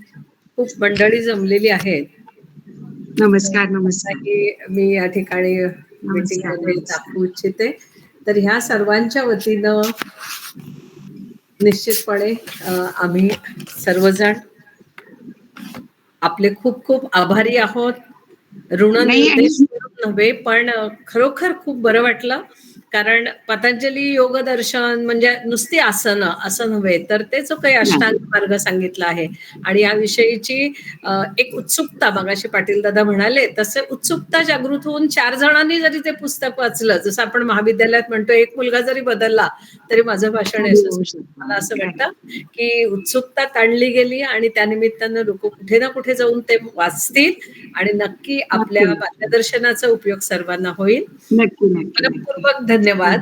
खूप मंडळी जमलेली आहेत. नमस्कार नमस्कार. मी या ठिकाणी मीटिंगमध्ये दाखवू इच्छिते. तर ह्या सर्वांच्या वतीनं निश्चितपणे आम्ही सर्वजण आपले खूप खूप आभारी आहोत. ऋण नव्हे, पण खरोखर खूप बरं वाटलं, कारण पतंजली योग दर्शन म्हणजे नुसती आसनं असं नव्हे, तर ते जो काही अष्टांग मार्ग सांगितला आहे आणि याविषयीची एक उत्सुकता, मगाशी पाटील दादा म्हणाले तसे उत्सुकता जागृत होऊन 4 जणांनी जरी ते पुस्तक वाचलं, जसं आपण महाविद्यालयात म्हणतो एक मुलगा जरी बदलला तरी माझं भाषण यशस्वी. मला असं वाटतं की उत्सुकता ताणली गेली आणि त्यानिमित्तानं लोक कुठे ना कुठे जाऊन ते वाचतील आणि नक्की आपल्या मार्गदर्शनाचा उपयोग सर्वांना होईल. नक्की नक्की मनपूर्वक धन्यवाद.